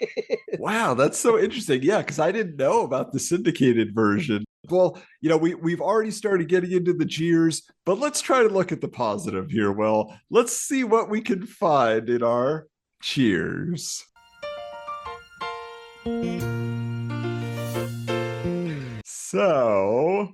Wow, that's so interesting. Yeah, because I didn't know about the syndicated version. Well, you know, we've already started getting into the jeers, but let's try to look at the positive here. Well, let's see what we can find in our cheers. So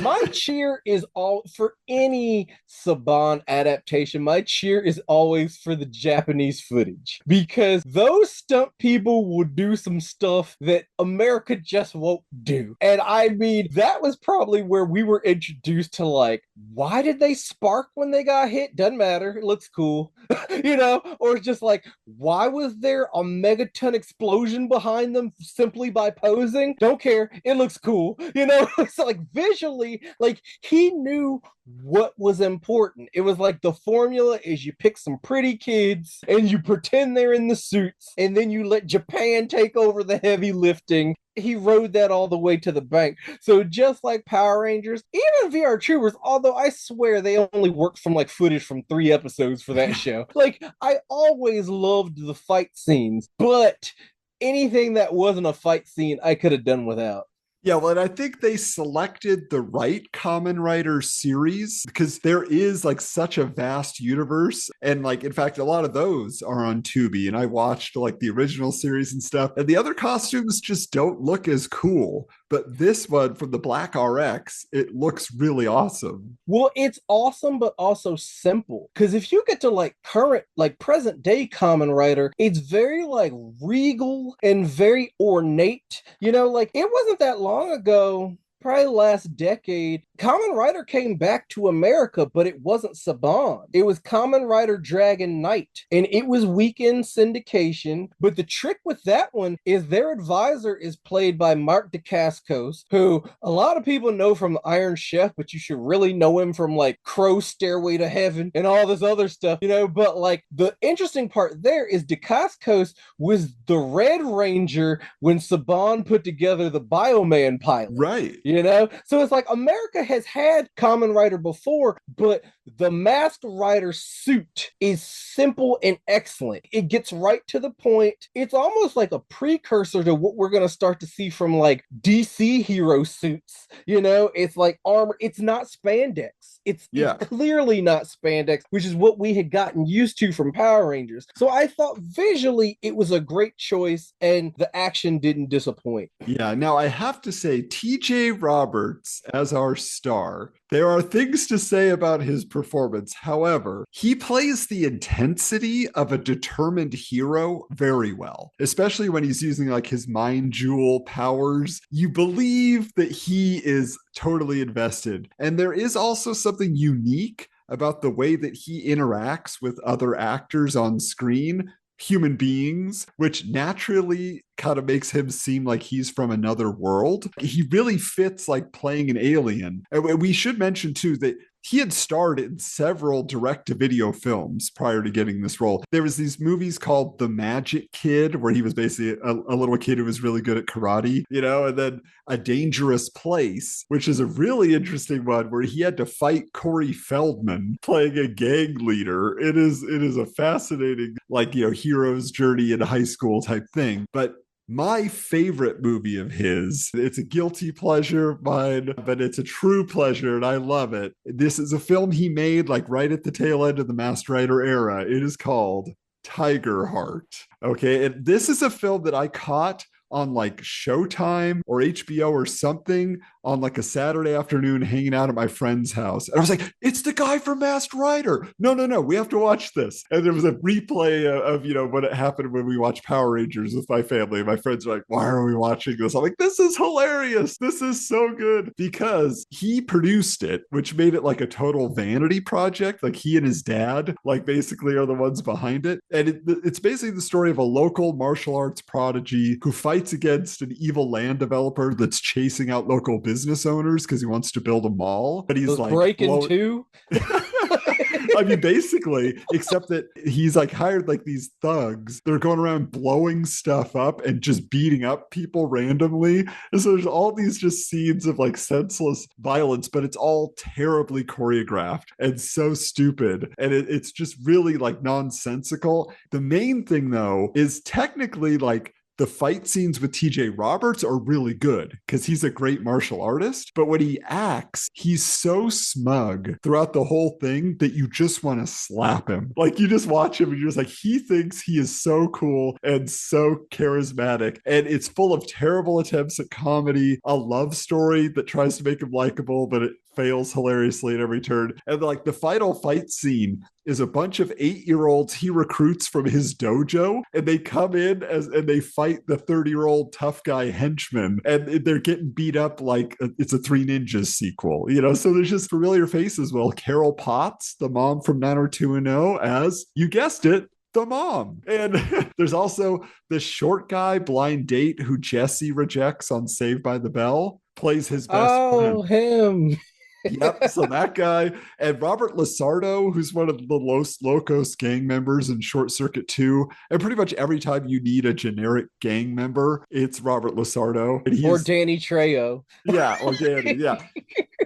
my cheer is all for any Saban adaptation. My cheer is always for the Japanese footage, because those stunt people will do some stuff that America just won't do. And I mean, that was probably where we were introduced to like, why did they spark when they got hit? Doesn't matter. It looks cool. You know, or just like, why was there a megaton explosion behind them simply by posing? Don't care. It looks cool. You know, it's like visually, like he knew what was important. It was like the formula is you pick some pretty kids and you pretend they're in the suits, and then you let Japan take over the heavy lifting. He rode that all the way to the bank. So just like Power Rangers, even VR Troopers, although I swear they only worked from like footage from 3 episodes for that show. Like I always loved the fight scenes, but anything that wasn't a fight scene, I could have done without. Yeah, well, and I think they selected the right Kamen Rider series because there is like such a vast universe. And like, in fact, a lot of those are on Tubi. And I watched like the original series and stuff. And the other costumes just don't look as cool. But this one from the Black RX, it looks really awesome. Well, it's awesome, but also simple. Because if you get to like current, like present day Kamen Rider, it's very like regal and very ornate. You know, like it wasn't that long ago, probably last decade, Kamen Rider came back to America, but it wasn't Saban. It was Kamen Rider Dragon Knight, and it was weekend syndication. But the trick with that one is their advisor is played by Mark Dacascos, who a lot of people know from the Iron Chef, but you should really know him from like Crow Stairway to Heaven and all this other stuff, you know. But like the interesting part there is Dacascos was the Red Ranger when Saban put together the Bioman pilot. Right. You know, so it's like America has had Kamen Rider before, but the Masked Rider suit is simple and excellent. It gets right to the point. It's almost like a precursor to what we're going to start to see from like DC hero suits. You know, it's like armor. It's not spandex. It's clearly not spandex, which is what we had gotten used to from Power Rangers. So I thought visually it was a great choice, and the action didn't disappoint. Yeah, now I have to say, TJ Roberts as our star, there are things to say about his performance. However, he plays the intensity of a determined hero very well, especially when he's using like his mind jewel powers. You believe that he is totally invested. And there is also something unique about the way that he interacts with other actors on screen, human beings, which naturally kind of makes him seem like he's from another world. He really fits like playing an alien. And we should mention too that he had starred in several direct-to-video films prior to getting this role. There was these movies called The Magic Kid, where he was basically a little kid who was really good at karate, you know, and then A Dangerous Place, which is a really interesting one where he had to fight Corey Feldman playing a gang leader. It is a fascinating, like, you know, hero's journey in high school type thing. But my favorite movie of his, it's a guilty pleasure of mine, but it's a true pleasure and I love it. This is a film he made like right at the tail end of the Masked Rider era. It is called Tiger Heart. Okay, and this is a film that I caught on like Showtime or HBO or something on like a Saturday afternoon hanging out at my friend's house. And I was like, it's the guy from Masked Rider. No, we have to watch this. And there was a replay of, you know, what it happened when we watched Power Rangers with my family. My friends are like, why are we watching this? I'm like, this is hilarious. This is so good because he produced it, which made it like a total vanity project. Like he and his dad, like basically are the ones behind it. And it's basically the story of a local martial arts prodigy who fights against an evil land developer that's chasing out local business owners because he wants to build a mall. But he's like breaking too. I mean, basically, except that he's like hired like these thugs. They're going around blowing stuff up and just beating up people randomly. And so there's all these just scenes of like senseless violence, but it's all terribly choreographed and so stupid. And it's just really like nonsensical. The main thing though is technically like the fight scenes with TJ Roberts are really good because he's a great martial artist. But when he acts, he's so smug throughout the whole thing that you just want to slap him. Like you just watch him and you're just like, he thinks he is so cool and so charismatic. And it's full of terrible attempts at comedy, a love story that tries to make him likable, but it fails hilariously at every turn. And like the final fight scene is a bunch of 8-year-olds he recruits from his dojo, and they come in and they fight the 30-year-old tough guy henchman, and they're getting beat up like it's a Three Ninjas sequel, you know. So there's just familiar faces. Well, Carol Potts, the mom from 90210, as you guessed it, the mom. And there's also the short guy blind date who Jesse rejects on Saved by the Bell, plays his best friend. Oh, him. Yep, so that guy. And Robert Lasardo, who's one of the Los Locos gang members in Short Circuit 2. And pretty much every time you need a generic gang member, it's Robert Lasardo. Or Danny Trejo. Yeah, or Danny, yeah.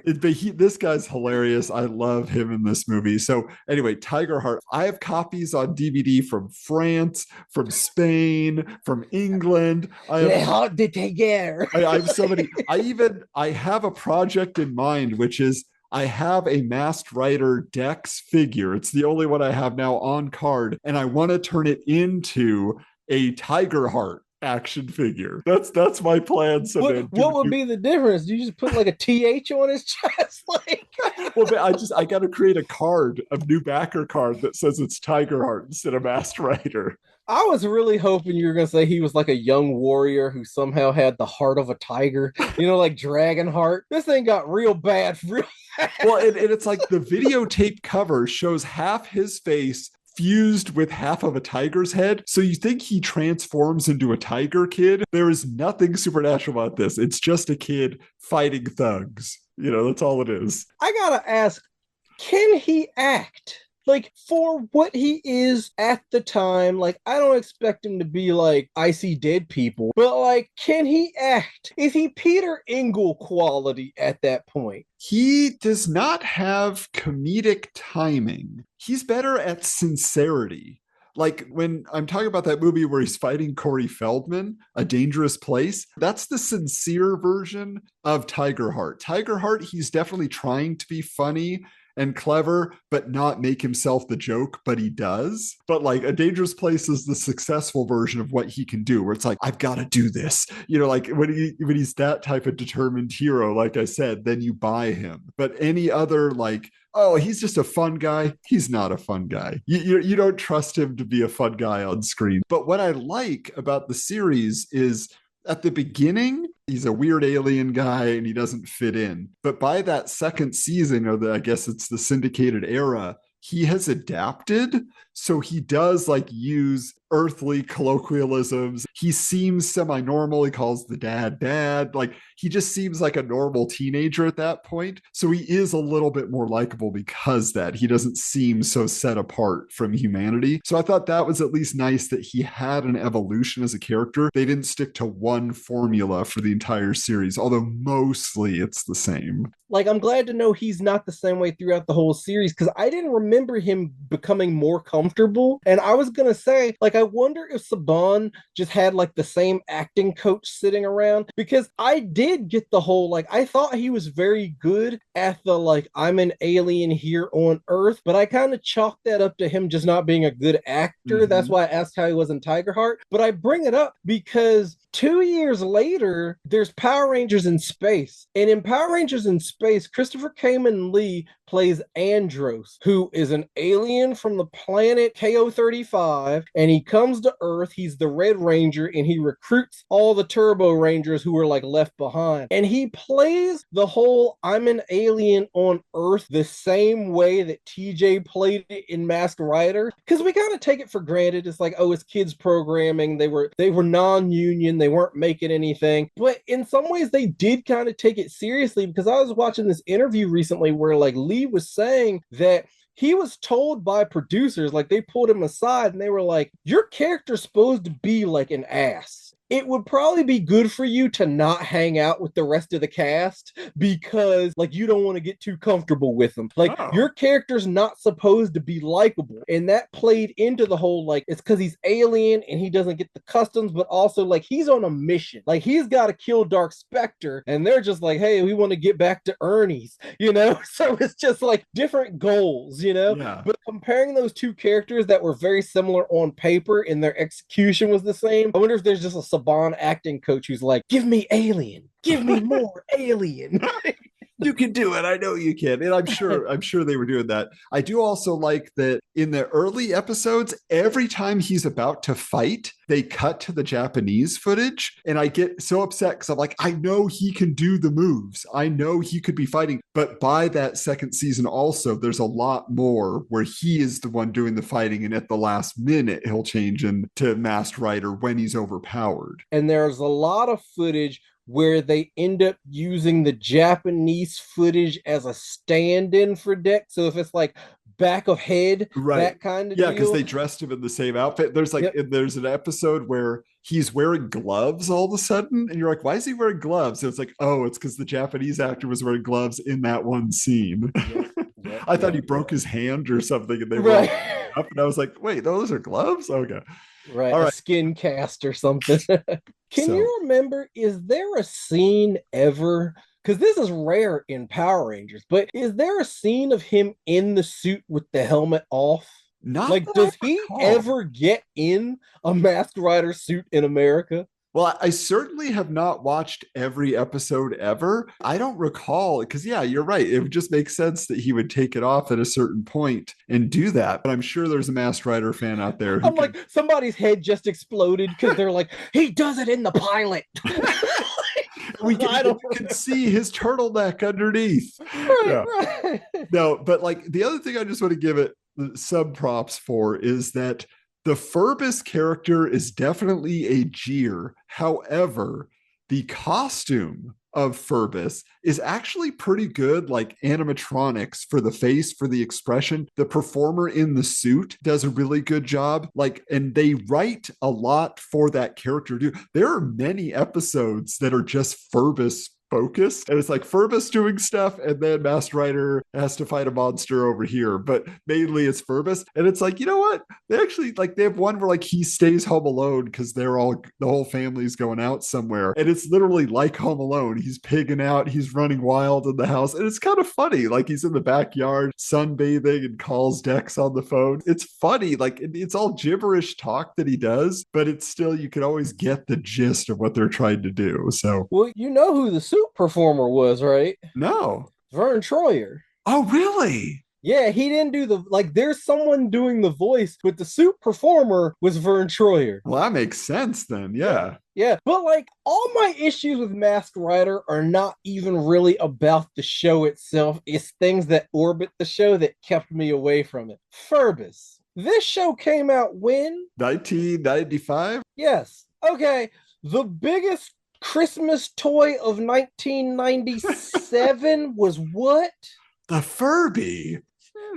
But this guy's hilarious. I love him in this movie. So anyway, Tiger Heart. I have copies on DVD from France, from Spain, from England. I have so many. I have a project in mind, which is I have a Masked Rider Dex figure. It's the only one I have now on card, and I want to turn it into a Tiger Heart action figure. That's my plan. So what would be the difference? Do you just put like a TH on his chest? Like, well, I got to create a card, a new backer card that says it's Tiger Heart instead of Masked Rider. I was really hoping you were going to say he was like a young warrior who somehow had the heart of a tiger, you know, like Dragon Heart. This thing got real bad. Well, and it's like the videotape cover shows half his face fused with half of a tiger's head. So you think he transforms into a tiger kid. There is nothing supernatural about this. It's just a kid fighting thugs. You know, that's all it is. I gotta ask, can he act? like for what he is at the time, like I don't expect him to be like I see dead people, but like can he act? Is he Peter Engel quality at that point? He does not have comedic timing. He's better at sincerity. Like when I'm talking about that movie where he's fighting Corey Feldman, A Dangerous Place, that's the sincere version of Tigerheart. Tigerheart, he's definitely trying to be funny and clever, but not make himself the joke, but he does. But like A Dangerous Place is the successful version of what he can do, where it's like, I've got to do this. You know, like when he's that type of determined hero, like I said, then you buy him. But any other like, oh, he's just a fun guy. He's not a fun guy. You don't trust him to be a fun guy on screen. But what I like about the series is at the beginning, he's a weird alien guy and he doesn't fit in. But by that second season, I guess it's the syndicated era, he has adapted. So he does like use earthly colloquialisms. He seems semi-normal. He calls the dad. Like he just seems like a normal teenager at that point. So he is a little bit more likable because that he doesn't seem so set apart from humanity. So I thought that was at least nice that he had an evolution as a character. They didn't stick to one formula for the entire series, although mostly it's the same. Like I'm glad to know he's not the same way throughout the whole series because I didn't remember him becoming more comfortable. And I was gonna say, like, I wonder if Saban just had like the same acting coach sitting around because I did get the whole like I thought he was very good at the like I'm an alien here on Earth, but I kind of chalked that up to him just not being a good actor. Mm-hmm. That's why I asked how he was in Tigerheart. But I bring it up because 2 years later, there's Power Rangers in Space. And in Power Rangers in Space, Christopher Kamen Lee plays Andros, who is an alien from the planet KO-35, and he comes to Earth. He's the Red Ranger, and he recruits all the Turbo Rangers who are like left behind. And he plays the whole I'm an alien on Earth the same way that TJ played it in Masked Rider. Because we kind of take it for granted. It's like, oh, it's kids programming. They were non-union. They weren't making anything. But in some ways, they did kind of take it seriously because I was watching this interview recently where like Lee was saying that he was told by producers, like they pulled him aside and they were like, your character's supposed to be like an ass. It would probably be good for you to not hang out with the rest of the cast because like you don't want to get too comfortable with them. Like your character's not supposed to be likable. And that played into the whole like it's because he's alien and he doesn't get the customs, but also like he's on a mission. Like he's got to kill Dark Spectre and they're just like, hey, we want to get back to Ernie's, you know? So it's just like different goals, you know? Yeah. But comparing those two characters that were very similar on paper and their execution was the same, I wonder if there's just a Saban acting coach who's like, give me alien, give me more alien. You can do it. I know you can. And I'm sure they were doing that. I do also like that in the early episodes, every time he's about to fight, they cut to the Japanese footage. And I get so upset because I'm like, I know he can do the moves. I know he could be fighting. But by that second season also, there's a lot more where he is the one doing the fighting. And at the last minute, he'll change into Masked Rider when he's overpowered. And there's a lot of footage where they end up using the Japanese footage as a stand-in for Dex. So if it's like back of head, right, that kind of deal. Yeah, because they dressed him in the same outfit. There's like there's an episode where he's wearing gloves all of a sudden, and you're like, why is he wearing gloves? And it's like, oh, it's because the Japanese actor was wearing gloves in that one scene. I thought he broke his hand or something, and they were up, and I was like, wait, those are gloves? Okay. Right, a skin cast or something. Can you remember, is there a scene ever, because this is rare in Power Rangers, but is there a scene of him in the suit with the helmet off? Not like, does he ever get in a Masked Rider suit in America? Well, I certainly have not watched every episode ever. I don't recall, because yeah, you're right. It would just make sense that he would take it off at a certain point and do that. But I'm sure there's a Masked Rider fan out there who like, somebody's head just exploded because they're like, he does it in the pilot. You can see his turtleneck underneath. Right. No, but like the other thing I just want to give it some props for is that the Furbus character is definitely a jeer. However, the costume of Furbus is actually pretty good, like animatronics for the face, for the expression. The performer in the suit does a really good job. Like, and they write a lot for that character too. There are many episodes that are just Furbus focused, and it's like Furbus doing stuff, and then Masked Rider has to fight a monster over here, but mainly it's Furbus. And it's like, you know what, they actually, like, they have one where like he stays home alone because the whole family's going out somewhere, and it's literally like Home Alone. He's pigging out, he's running wild in the house, and it's kind of funny. Like, he's in the backyard sunbathing and calls Dex on the phone. It's funny, like it's all gibberish talk that he does, but it's still, you can always get the gist of what they're trying to do. So, well, you know who the suit performer was, right? no. Vern Troyer. Oh, really? Yeah, he didn't do the, like, there's someone doing the voice, but the suit performer was Vern Troyer. Well, that makes sense then. Yeah. Yeah, but like, all my issues with Masked Rider are not even really about the show itself. It's things that orbit the show that kept me away from it. Furbus. This show came out when? 1995? Yes. Okay. The biggest Christmas toy of 1997 was what? The Furby.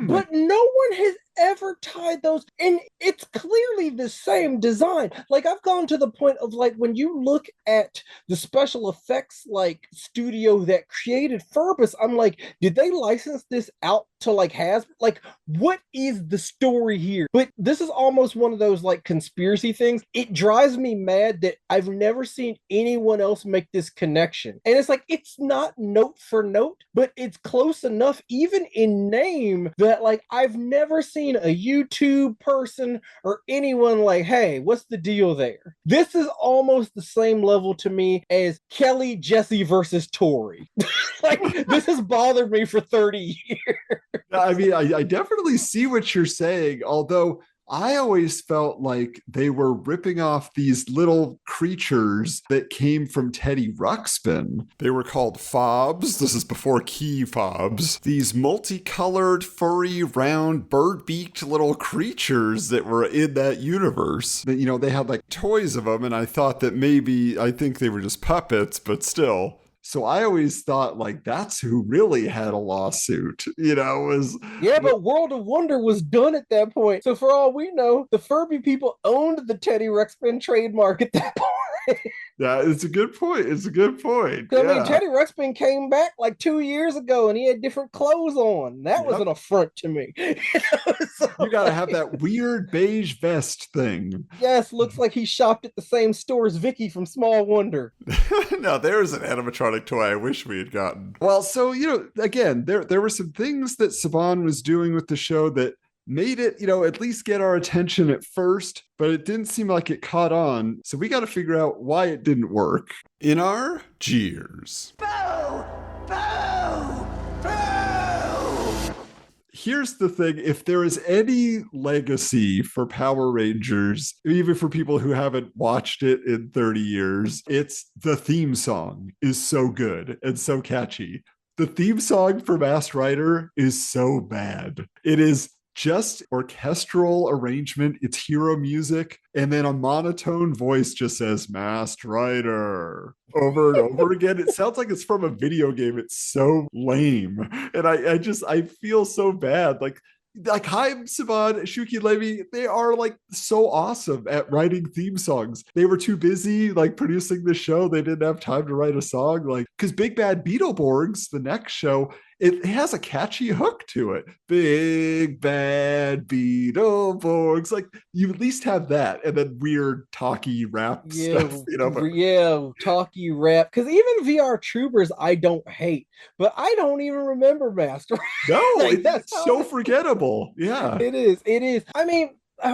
But no one has ever tied those, and it's clearly the same design. Like, I've gone to the point of, like, when you look at the special effects like studio that created Furbus, I'm like, did they license this out to like Hasbro? Like, what is the story here? But this is almost one of those like conspiracy things. It drives me mad that I've never seen anyone else make this connection. And it's like, it's not note for note, but it's close enough, even in name, that like I've never seen a YouTube person or anyone like, hey, what's the deal there? This is almost the same level to me as Kelly Jesse versus Tori. Like, this has bothered me for 30 years. I mean, I definitely see what you're saying, although I always felt like they were ripping off these little creatures that came from Teddy Ruxpin. They were called fobs. This is before key fobs. These multicolored, furry, round, bird-beaked little creatures that were in that universe. That, you know, they had like toys of them, and I thought that maybe, I think they were just puppets, but still. So I always thought, like, that's who really had a lawsuit, you know, was... Yeah, but World of Wonder was done at that point. So for all we know, the Furby people owned the Teddy Ruxpin trademark at that point. Yeah, it's a good point. It's a good point. I mean, Teddy Ruxpin came back like 2 years ago and he had different clothes on. That was an affront to me. So, you gotta have that weird beige vest thing. Yes, looks like he shopped at the same store as Vicky from Small Wonder. Now, there's an animatronic toy I wish we had gotten. Well, so, you know, again, there were some things that Saban was doing with the show that made it, you know, at least get our attention at first, but it didn't seem like it caught on. So we got to figure out why it didn't work. In our jeers. Boo! Boo! Boo! Here's the thing. If there is any legacy for Power Rangers, even for people who haven't watched it in 30 years, it's the theme song is so good and so catchy. The theme song for Masked Rider is so bad. It is just orchestral arrangement. It's hero music. And then a monotone voice just says, Masked Rider, over and over again. It sounds like it's from a video game. It's so lame. And I feel so bad. Like Haim Saban, Shuki Levy, they are like so awesome at writing theme songs. They were too busy like producing the show. They didn't have time to write a song. Like, because Big Bad Beetleborgs, the next show, it has a catchy hook to it. Big Bad Beetleborgs. Like, you at least have that, and then weird talky rap stuff, you know. But... yeah, talky rap. Because even VR Troopers, I don't hate, but I don't even remember Master. No, like, that's so forgettable. Yeah, it is. It is. I mean,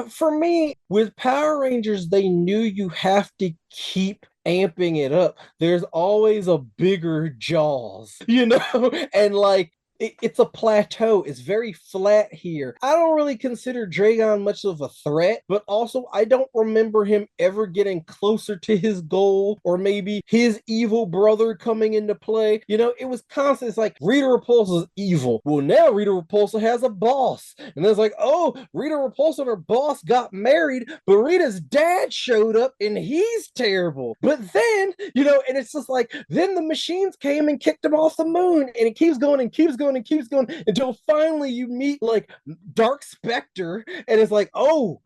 for me, with Power Rangers, they knew you have to keep amping it up. There's always a bigger Jaws, you know? And like, it's a plateau. It's very flat here. I don't really consider Dragon much of a threat, but also I don't remember him ever getting closer to his goal, or maybe his evil brother coming into play. It was constant. It's like Rita Repulsa's evil. Well, now Rita Repulsa has a boss. And then it's like, oh, Rita Repulsa and her boss got married, but Rita's dad showed up and he's terrible. But then, and it's just like, then the machines came and kicked him off the moon, and it keeps going and keeps going and keeps going until finally you meet like Dark Spectre, and it's like, oh,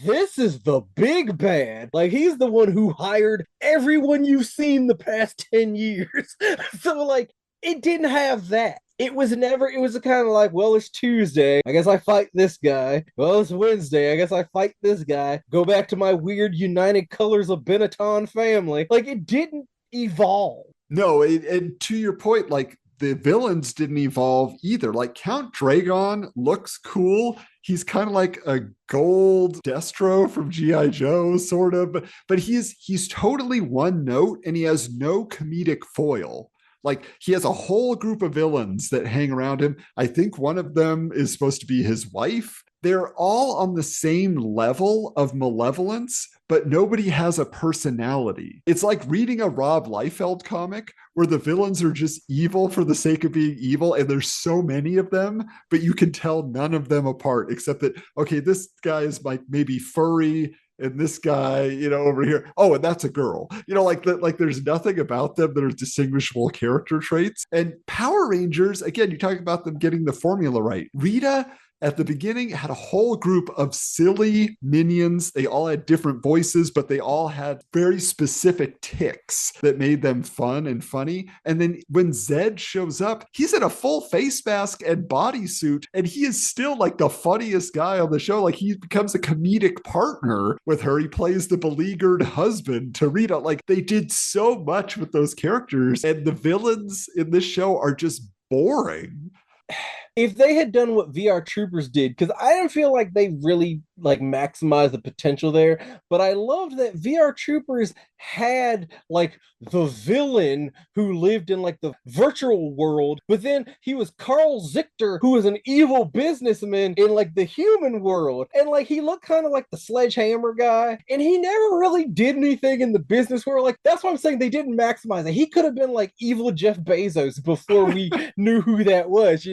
this is the big bad. Like, he's the one who hired everyone you've seen the past 10 years. So, like, it didn't have that. It was kind of like, well, it's Tuesday. I guess I fight this guy. Well, it's Wednesday. I guess I fight this guy. Go back to my weird United Colors of Benetton family. Like, it didn't evolve. No, and to your point, like, the villains didn't evolve either. Like, Count Dragon looks cool. He's kind of like a gold Destro from G.I. Joe, sort of, but he's totally one note, and he has no comedic foil. Like, he has a whole group of villains that hang around him. I think one of them is supposed to be his wife. They're all on the same level of malevolence, but nobody has a personality. It's like reading a Rob Liefeld comic where the villains are just evil for the sake of being evil, and there's so many of them, but you can tell none of them apart, except that, okay, this guy is like maybe furry, and this guy, over here, oh, and that's a girl. Like there's nothing about them that are distinguishable character traits. And Power Rangers, again, you talk about them getting the formula right. Rita, at the beginning, had a whole group of silly minions. They all had different voices, but they all had very specific tics that made them fun and funny. And then when Zed shows up, he's in a full face mask and bodysuit, and he is still like the funniest guy on the show. Like, he becomes a comedic partner with her. He plays the beleaguered husband to Rita. Like, they did so much with those characters, and the villains in this show are just boring. If they had done what VR Troopers did, because I didn't feel like they really like maximized the potential there, but I loved that VR Troopers had like the villain who lived in like the virtual world, but then he was Carl Zichter, who was an evil businessman in like the human world, and like he looked kind of like the sledgehammer guy, and he never really did anything in the business world. Like, that's why I'm saying they didn't maximize it. He could have been like evil Jeff Bezos before we knew who that was.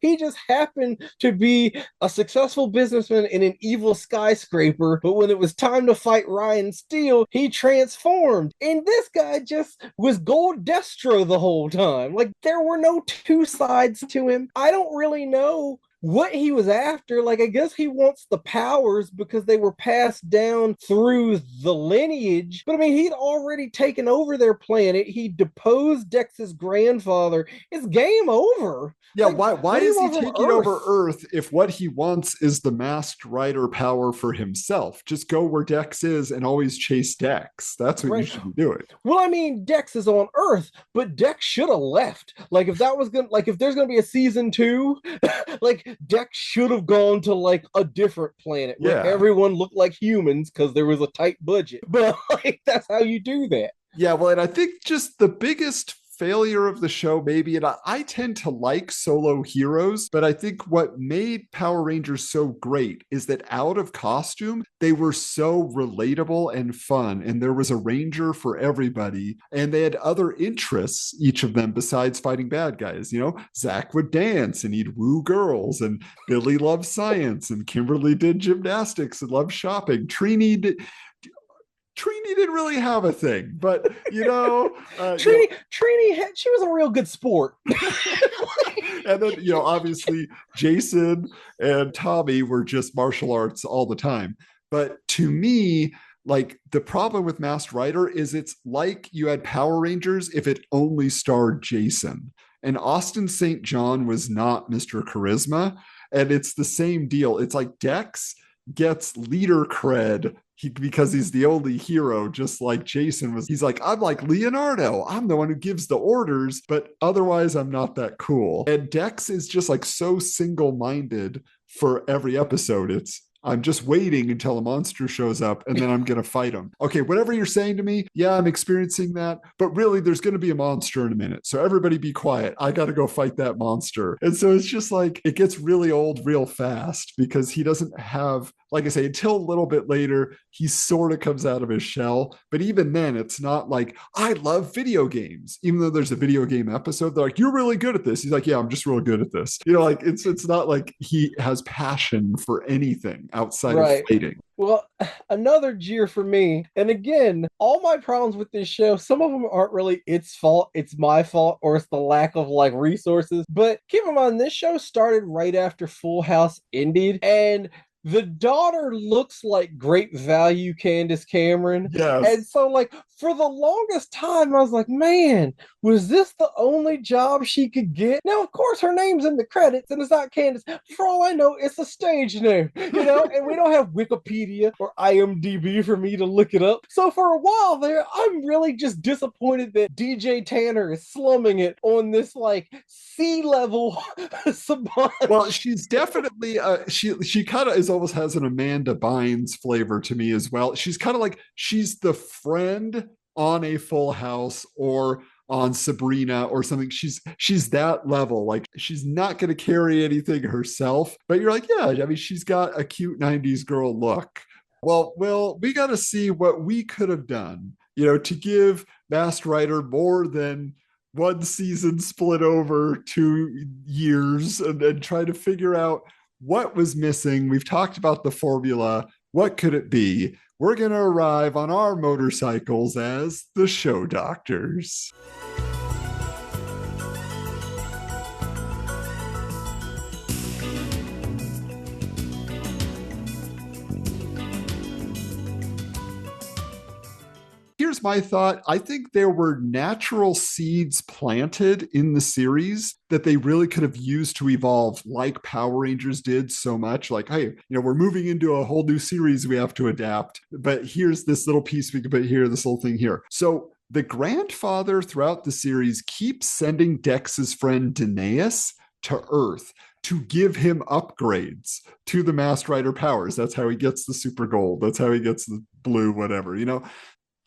He just happened to be a successful businessman in an evil skyscraper, but when it was time to fight Ryan Steele, he transformed. And this guy just was gold Destro the whole time. Like, there were no two sides to him. I don't really know what he was after. Like, I guess he wants the powers because they were passed down through the lineage. But I mean, he'd already taken over their planet. He deposed Dex's grandfather. It's game over. Yeah, why is he taking over Earth if what he wants is the Masked Rider power for himself? Just go where Dex is and always chase Dex. That's what you should be doing. Well, I mean, Dex is on Earth, but Dex should have left. Like, if that was gonna, like, if there's gonna be a season 2, like, Dex should have gone to like a different planet where everyone looked like humans because there was a tight budget. But like, that's how you do that. Yeah, well, and I think just the biggest failure of the show, maybe, and I tend to like solo heroes, but I think what made Power Rangers so great is that out of costume, they were so relatable and fun, and there was a ranger for everybody, and they had other interests, each of them, besides fighting bad guys. Zach would dance and he'd woo girls, and Billy loved science, and Kimberly did gymnastics and loved shopping. Trini didn't really have a thing, but Trini, she was a real good sport. And then, obviously Jason and Tommy were just martial arts all the time. But to me, like, the problem with Masked Rider is it's like you had Power Rangers if it only starred Jason. And Austin St. John was not Mr. Charisma. And it's the same deal. It's like Dex gets leader cred because he's the only hero, just like Jason was. He's like, I'm like Leonardo. I'm the one who gives the orders, but otherwise I'm not that cool. And Dex is just like so single-minded for every episode. I'm just waiting until a monster shows up and then I'm going to fight him. Okay, whatever you're saying to me, yeah, I'm experiencing that. But really, there's going to be a monster in a minute. So everybody be quiet. I got to go fight that monster. And so it's just like, it gets really old real fast because he doesn't have, like I say, until a little bit later, he sort of comes out of his shell. But even then, it's not like, I love video games. Even though there's a video game episode, they're like, you're really good at this. He's like, yeah, I'm just really good at this. You know, like it's not like he has passion for anything outside of fighting. Well, another jeer for me. And again, all my problems with this show, some of them aren't really its fault. It's my fault, or it's the lack of like resources. But keep in mind, this show started right after Full House ended. And the daughter looks like great value Candace Cameron. Yes. And so, like, for the longest time, I was like, man, was this the only job she could get? Now, of course, her name's in the credits, and it's not Candace. For all I know, it's a stage name, you know? And we don't have Wikipedia or IMDb for me to look it up. So for a while there, I'm really just disappointed that DJ Tanner is slumming it on this, like, C-level Saban. Well, she's definitely she kind of almost has an Amanda Bynes flavor to me as well. She's kind of like, she's the friend on a Full House or on Sabrina or something. She's that level. Like, she's not going to carry anything herself, but you're like, yeah, I mean, she's got a cute 90s girl look. Well, Will, we got to see what we could have done, you know, to give Masked Rider more than one season split over 2 years and try to figure out what was missing. We've talked about the formula. What could it be? We're going to arrive on our motorcycles as the show doctors. Here's my thought. I think there were natural seeds planted in the series that they really could have used to evolve, like Power Rangers did so much. Like, hey, you know, we're moving into a whole new series we have to adapt, but here's this little piece we can put here, this little thing here. So the grandfather throughout the series keeps sending Dex's friend Danaeus to Earth to give him upgrades to the Masked Rider powers. That's how he gets the super gold. That's how he gets the blue, whatever, you know.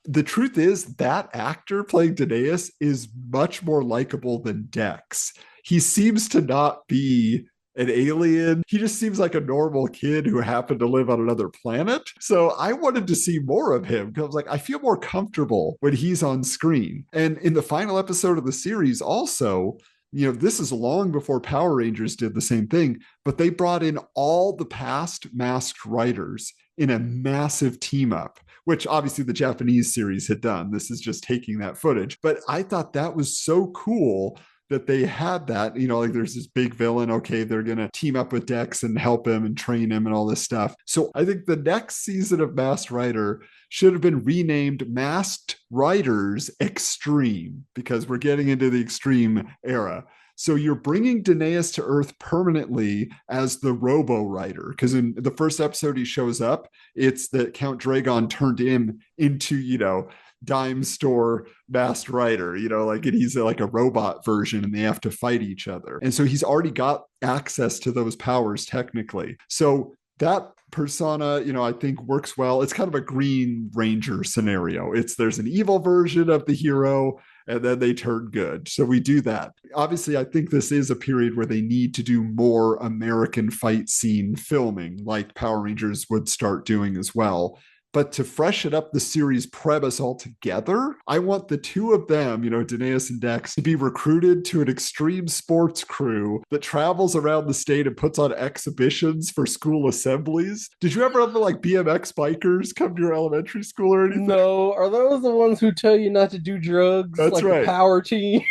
The truth is that actor playing Danaeus is much more likable than Dex. He seems to not be an alien. He just seems like a normal kid who happened to live on another planet. So I wanted to see more of him because I was like, I feel more comfortable when he's on screen. And in the final episode of the series also, you know, this is long before Power Rangers did the same thing, but they brought in all the past Masked Riders in a massive team up, which obviously the Japanese series had done. This is just taking that footage. But I thought that was so cool that they had that, you know, like there's this big villain. Okay, they're going to team up with Dex and help him and train him and all this stuff. So I think the next season of Masked Rider should have been renamed Masked Riders Extreme, because we're getting into the extreme era. So you're bringing Danaeus to Earth permanently as the Robo Rider, because in the first episode he shows up, it's that Count Dragon turned him into, you know, dime store Masked Rider, you know, like, and he's like a robot version and they have to fight each other. And so he's already got access to those powers technically. So that persona, you know, I think works well. It's kind of a Green Ranger scenario. There's an evil version of the hero and then they turn good. So we do that. Obviously, I think this is a period where they need to do more American fight scene filming, like Power Rangers would start doing as well. But to freshen up the series premise altogether, I want the two of them, you know, Danaeus and Dex, to be recruited to an extreme sports crew that travels around the state and puts on exhibitions for school assemblies. Did you ever have like BMX bikers come to your elementary school or anything? No. Are those the ones who tell you not to do drugs? That's like right. The power team?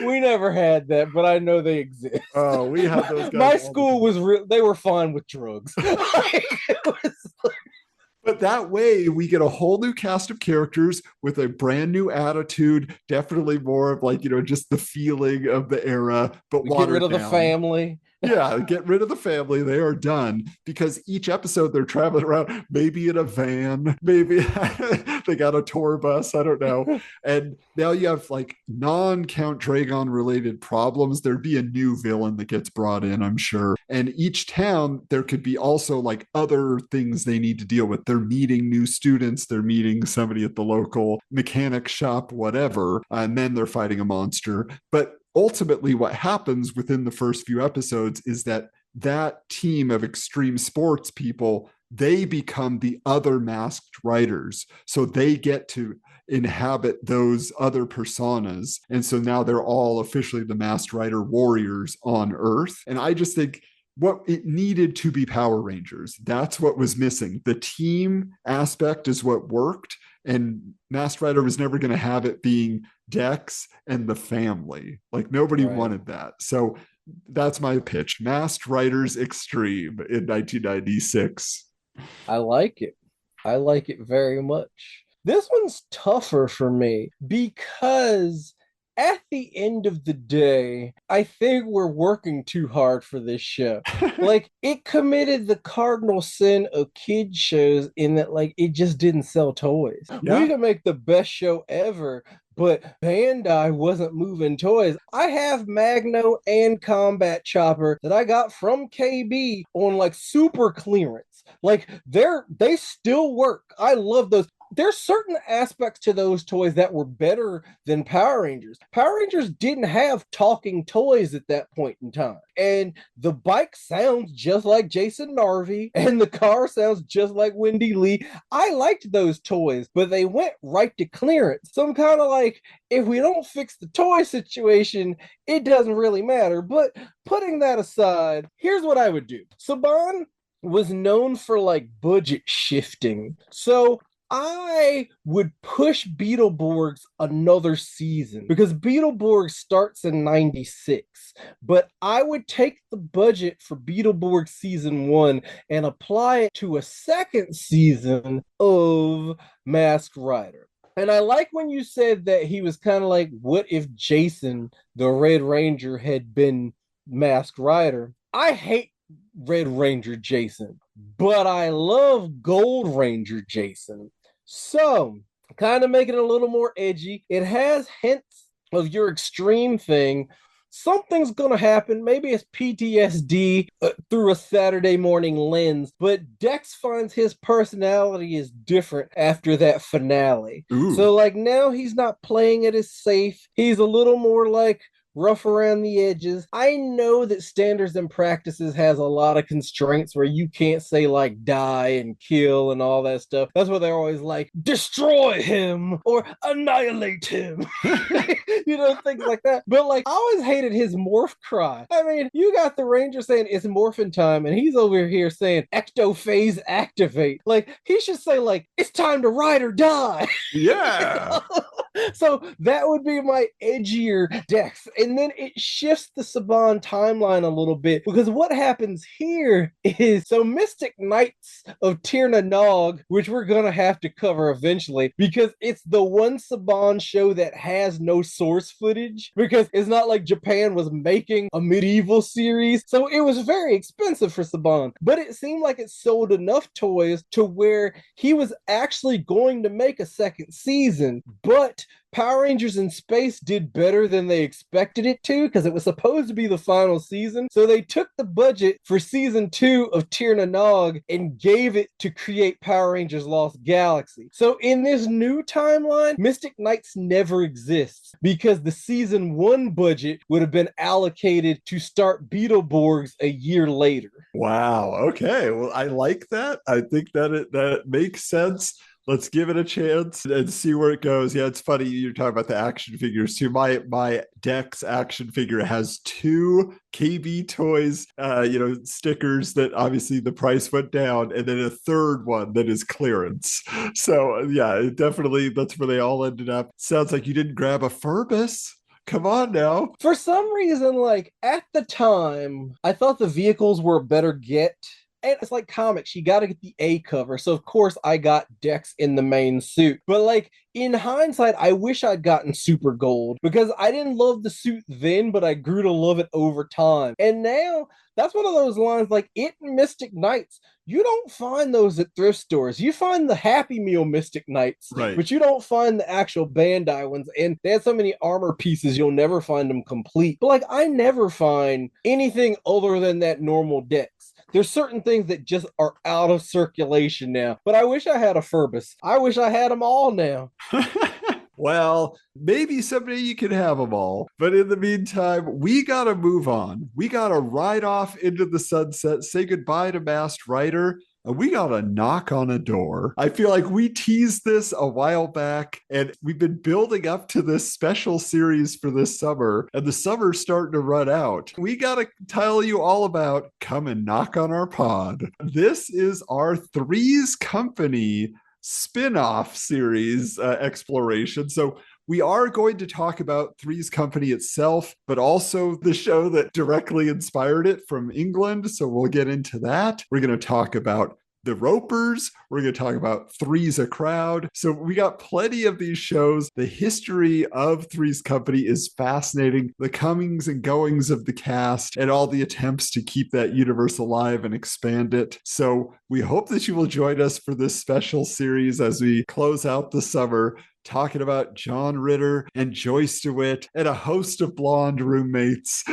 We never had that, but I know they exist. Oh, we had those guys. My school was they were fine with drugs. But that way, we get a whole new cast of characters with a brand new attitude, definitely more of like, you know, just the feeling of the era, but we get rid of down. the family. Yeah, get rid of the family. They are done because each episode they're traveling around, maybe in a van, maybe they got a tour bus. I don't know. And now you have like non-Count Dragon related problems. There'd be a new villain that gets brought in, I'm sure. And each town, there could be also like other things they need to deal with. They're meeting new students, they're meeting somebody at the local mechanic shop, whatever, and then they're fighting a monster. But ultimately what happens within the first few episodes is that team of extreme sports people, they become the other masked riders, so they get to inhabit those other personas, and so now they're all officially the masked rider warriors on Earth. And I just think what it needed to be Power Rangers, that's what was missing. The team aspect is what worked, and Masked Rider was never going to have it being Dex and the family. Like nobody wanted that. So that's my pitch. Masked Riders Extreme in 1996. I like it. I like it very much. This one's tougher for me because at the end of the day, I think we're working too hard for this show. Like, it committed the cardinal sin of kids shows in that, like, it just didn't sell toys. Yeah. We could make the best show ever, but Bandai wasn't moving toys. I have Magno and Combat Chopper that I got from KB on like super clearance. Like they still work. I love those. There's certain aspects to those toys that were better than Power Rangers. Power Rangers didn't have talking toys at that point in time. And the bike sounds just like Jason Narvi, and the car sounds just like Wendy Lee. I liked those toys, but they went right to clearance. So I'm kind of like, if we don't fix the toy situation, it doesn't really matter. But putting that aside, here's what I would do. Saban was known for like budget shifting. So I would push Beetleborgs another season because Beetleborgs starts in 96, but I would take the budget for Beetleborgs season 1 and apply it to a second season of Masked Rider. And I like when you said that he was kind of like, what if Jason, the Red Ranger, had been Masked Rider? I hate Red Ranger Jason, but I love Gold Ranger Jason. So, kind of make it a little more edgy. It has hints of your extreme thing. Something's going to happen. Maybe it's PTSD through a Saturday morning lens, but Dex finds his personality is different after that finale. Ooh. So, like, now he's not playing it as safe. He's a little more like rough around the edges. I know that Standards and Practices has a lot of constraints where you can't say like die and kill and all that stuff. That's why they're always like destroy him or annihilate him. You know, things like that. But like, I always hated his morph cry. I mean, you got the Ranger saying it's morphin time and he's over here saying ectophase activate. Like, he should say like, it's time to ride or die. Yeah. So that would be my edgier Dex. And then it shifts the Saban timeline a little bit because what happens here is so Mystic Knights of Tir na Nog, which we're going to have to cover eventually because it's the one Saban show that has no source footage because it's not like Japan was making a medieval series. So it was very expensive for Saban, but it seemed like it sold enough toys to where he was actually going to make a second season, but Power Rangers in Space did better than they expected it to because it was supposed to be the final season. So they took the budget for season 2 of Tir na Nog and gave it to create Power Rangers Lost Galaxy. So in this new timeline, Mystic Knights never exists because the season 1 budget would have been allocated to start Beetleborgs a year later. Wow. Okay. Well, I like that. I think that it makes sense. Let's give it a chance and see where it goes. Yeah, it's funny you're talking about the action figures too. My Dex action figure has 2 KB Toys, stickers that obviously the price went down, and then a third one that is clearance. So yeah, definitely that's where they all ended up. Sounds like you didn't grab a Furbus. Come on now. For some reason, like at the time, I thought the vehicles were a better get And it's like comics, you got to get the A cover. So, of course, I got Dex in the main suit. But, like, in hindsight, I wish I'd gotten Super Gold because I didn't love the suit then, but I grew to love it over time. And now, that's one of those lines like it and Mystic Knights. You don't find those at thrift stores. You find the Happy Meal Mystic Knights, Right. but you don't find the actual Bandai ones. And they have so many armor pieces, you'll never find them complete. But like, I never find anything other than that normal Dex. There's certain things that just are out of circulation now. But I wish I had a Furbus. I wish I had them all now. Well, maybe someday you can have them all. But in the meantime, we got to move on. We got to ride off into the sunset, say goodbye to Masked Rider. And we got to knock on a door. I feel like we teased this a while back, and we've been building up to this special series for this summer, and the summer's starting to run out. We got to tell you all about Come and Knock on Our Pod. This is our Three's Company spin-off series exploration. So we are going to talk about Three's Company itself, but also the show that directly inspired it from England. So we'll get into that. We're going to talk about the Ropers. We're going to talk about Three's a Crowd. So we got plenty of these shows. The history of Three's Company is fascinating. The comings and goings of the cast and all the attempts to keep that universe alive and expand it. So we hope that you will join us for this special series as we close out the summer, talking about John Ritter and Joyce DeWitt and a host of blonde roommates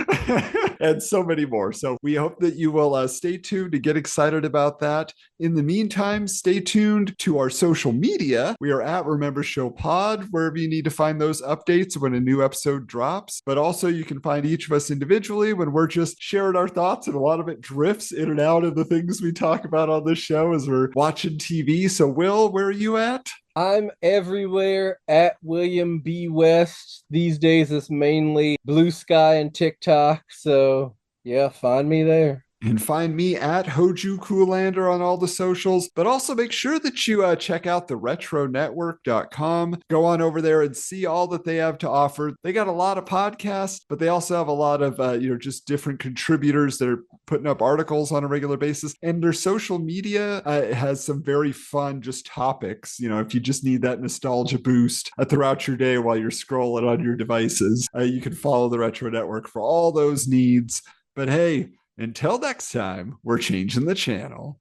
and so many more. So we hope that you will stay tuned to get excited about that. In the meantime, stay tuned to our social media. We are at Remember Show Pod, wherever you need to find those updates when a new episode drops. But also you can find each of us individually when we're just sharing our thoughts, and a lot of it drifts in and out of the things we talk about on this show as we're watching TV. So Will, where are you at? I'm everywhere at William B. West. These days it's mainly Blue Sky and TikTok. So yeah, find me there. And find me at Hoju Coolander on all the socials, but also make sure that you check out the retronetwork.com. Go on over there and see all that they have to offer. They got a lot of podcasts, but they also have a lot of, just different contributors that are putting up articles on a regular basis. And their social media has some very fun just topics. If you just need that nostalgia boost throughout your day while you're scrolling on your devices, you can follow the Retro Network for all those needs. But hey, until next time, we're changing the channel.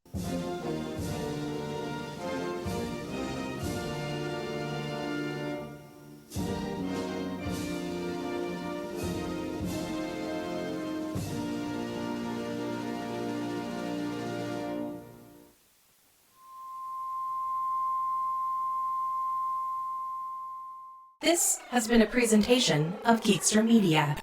This has been a presentation of Geekster Media.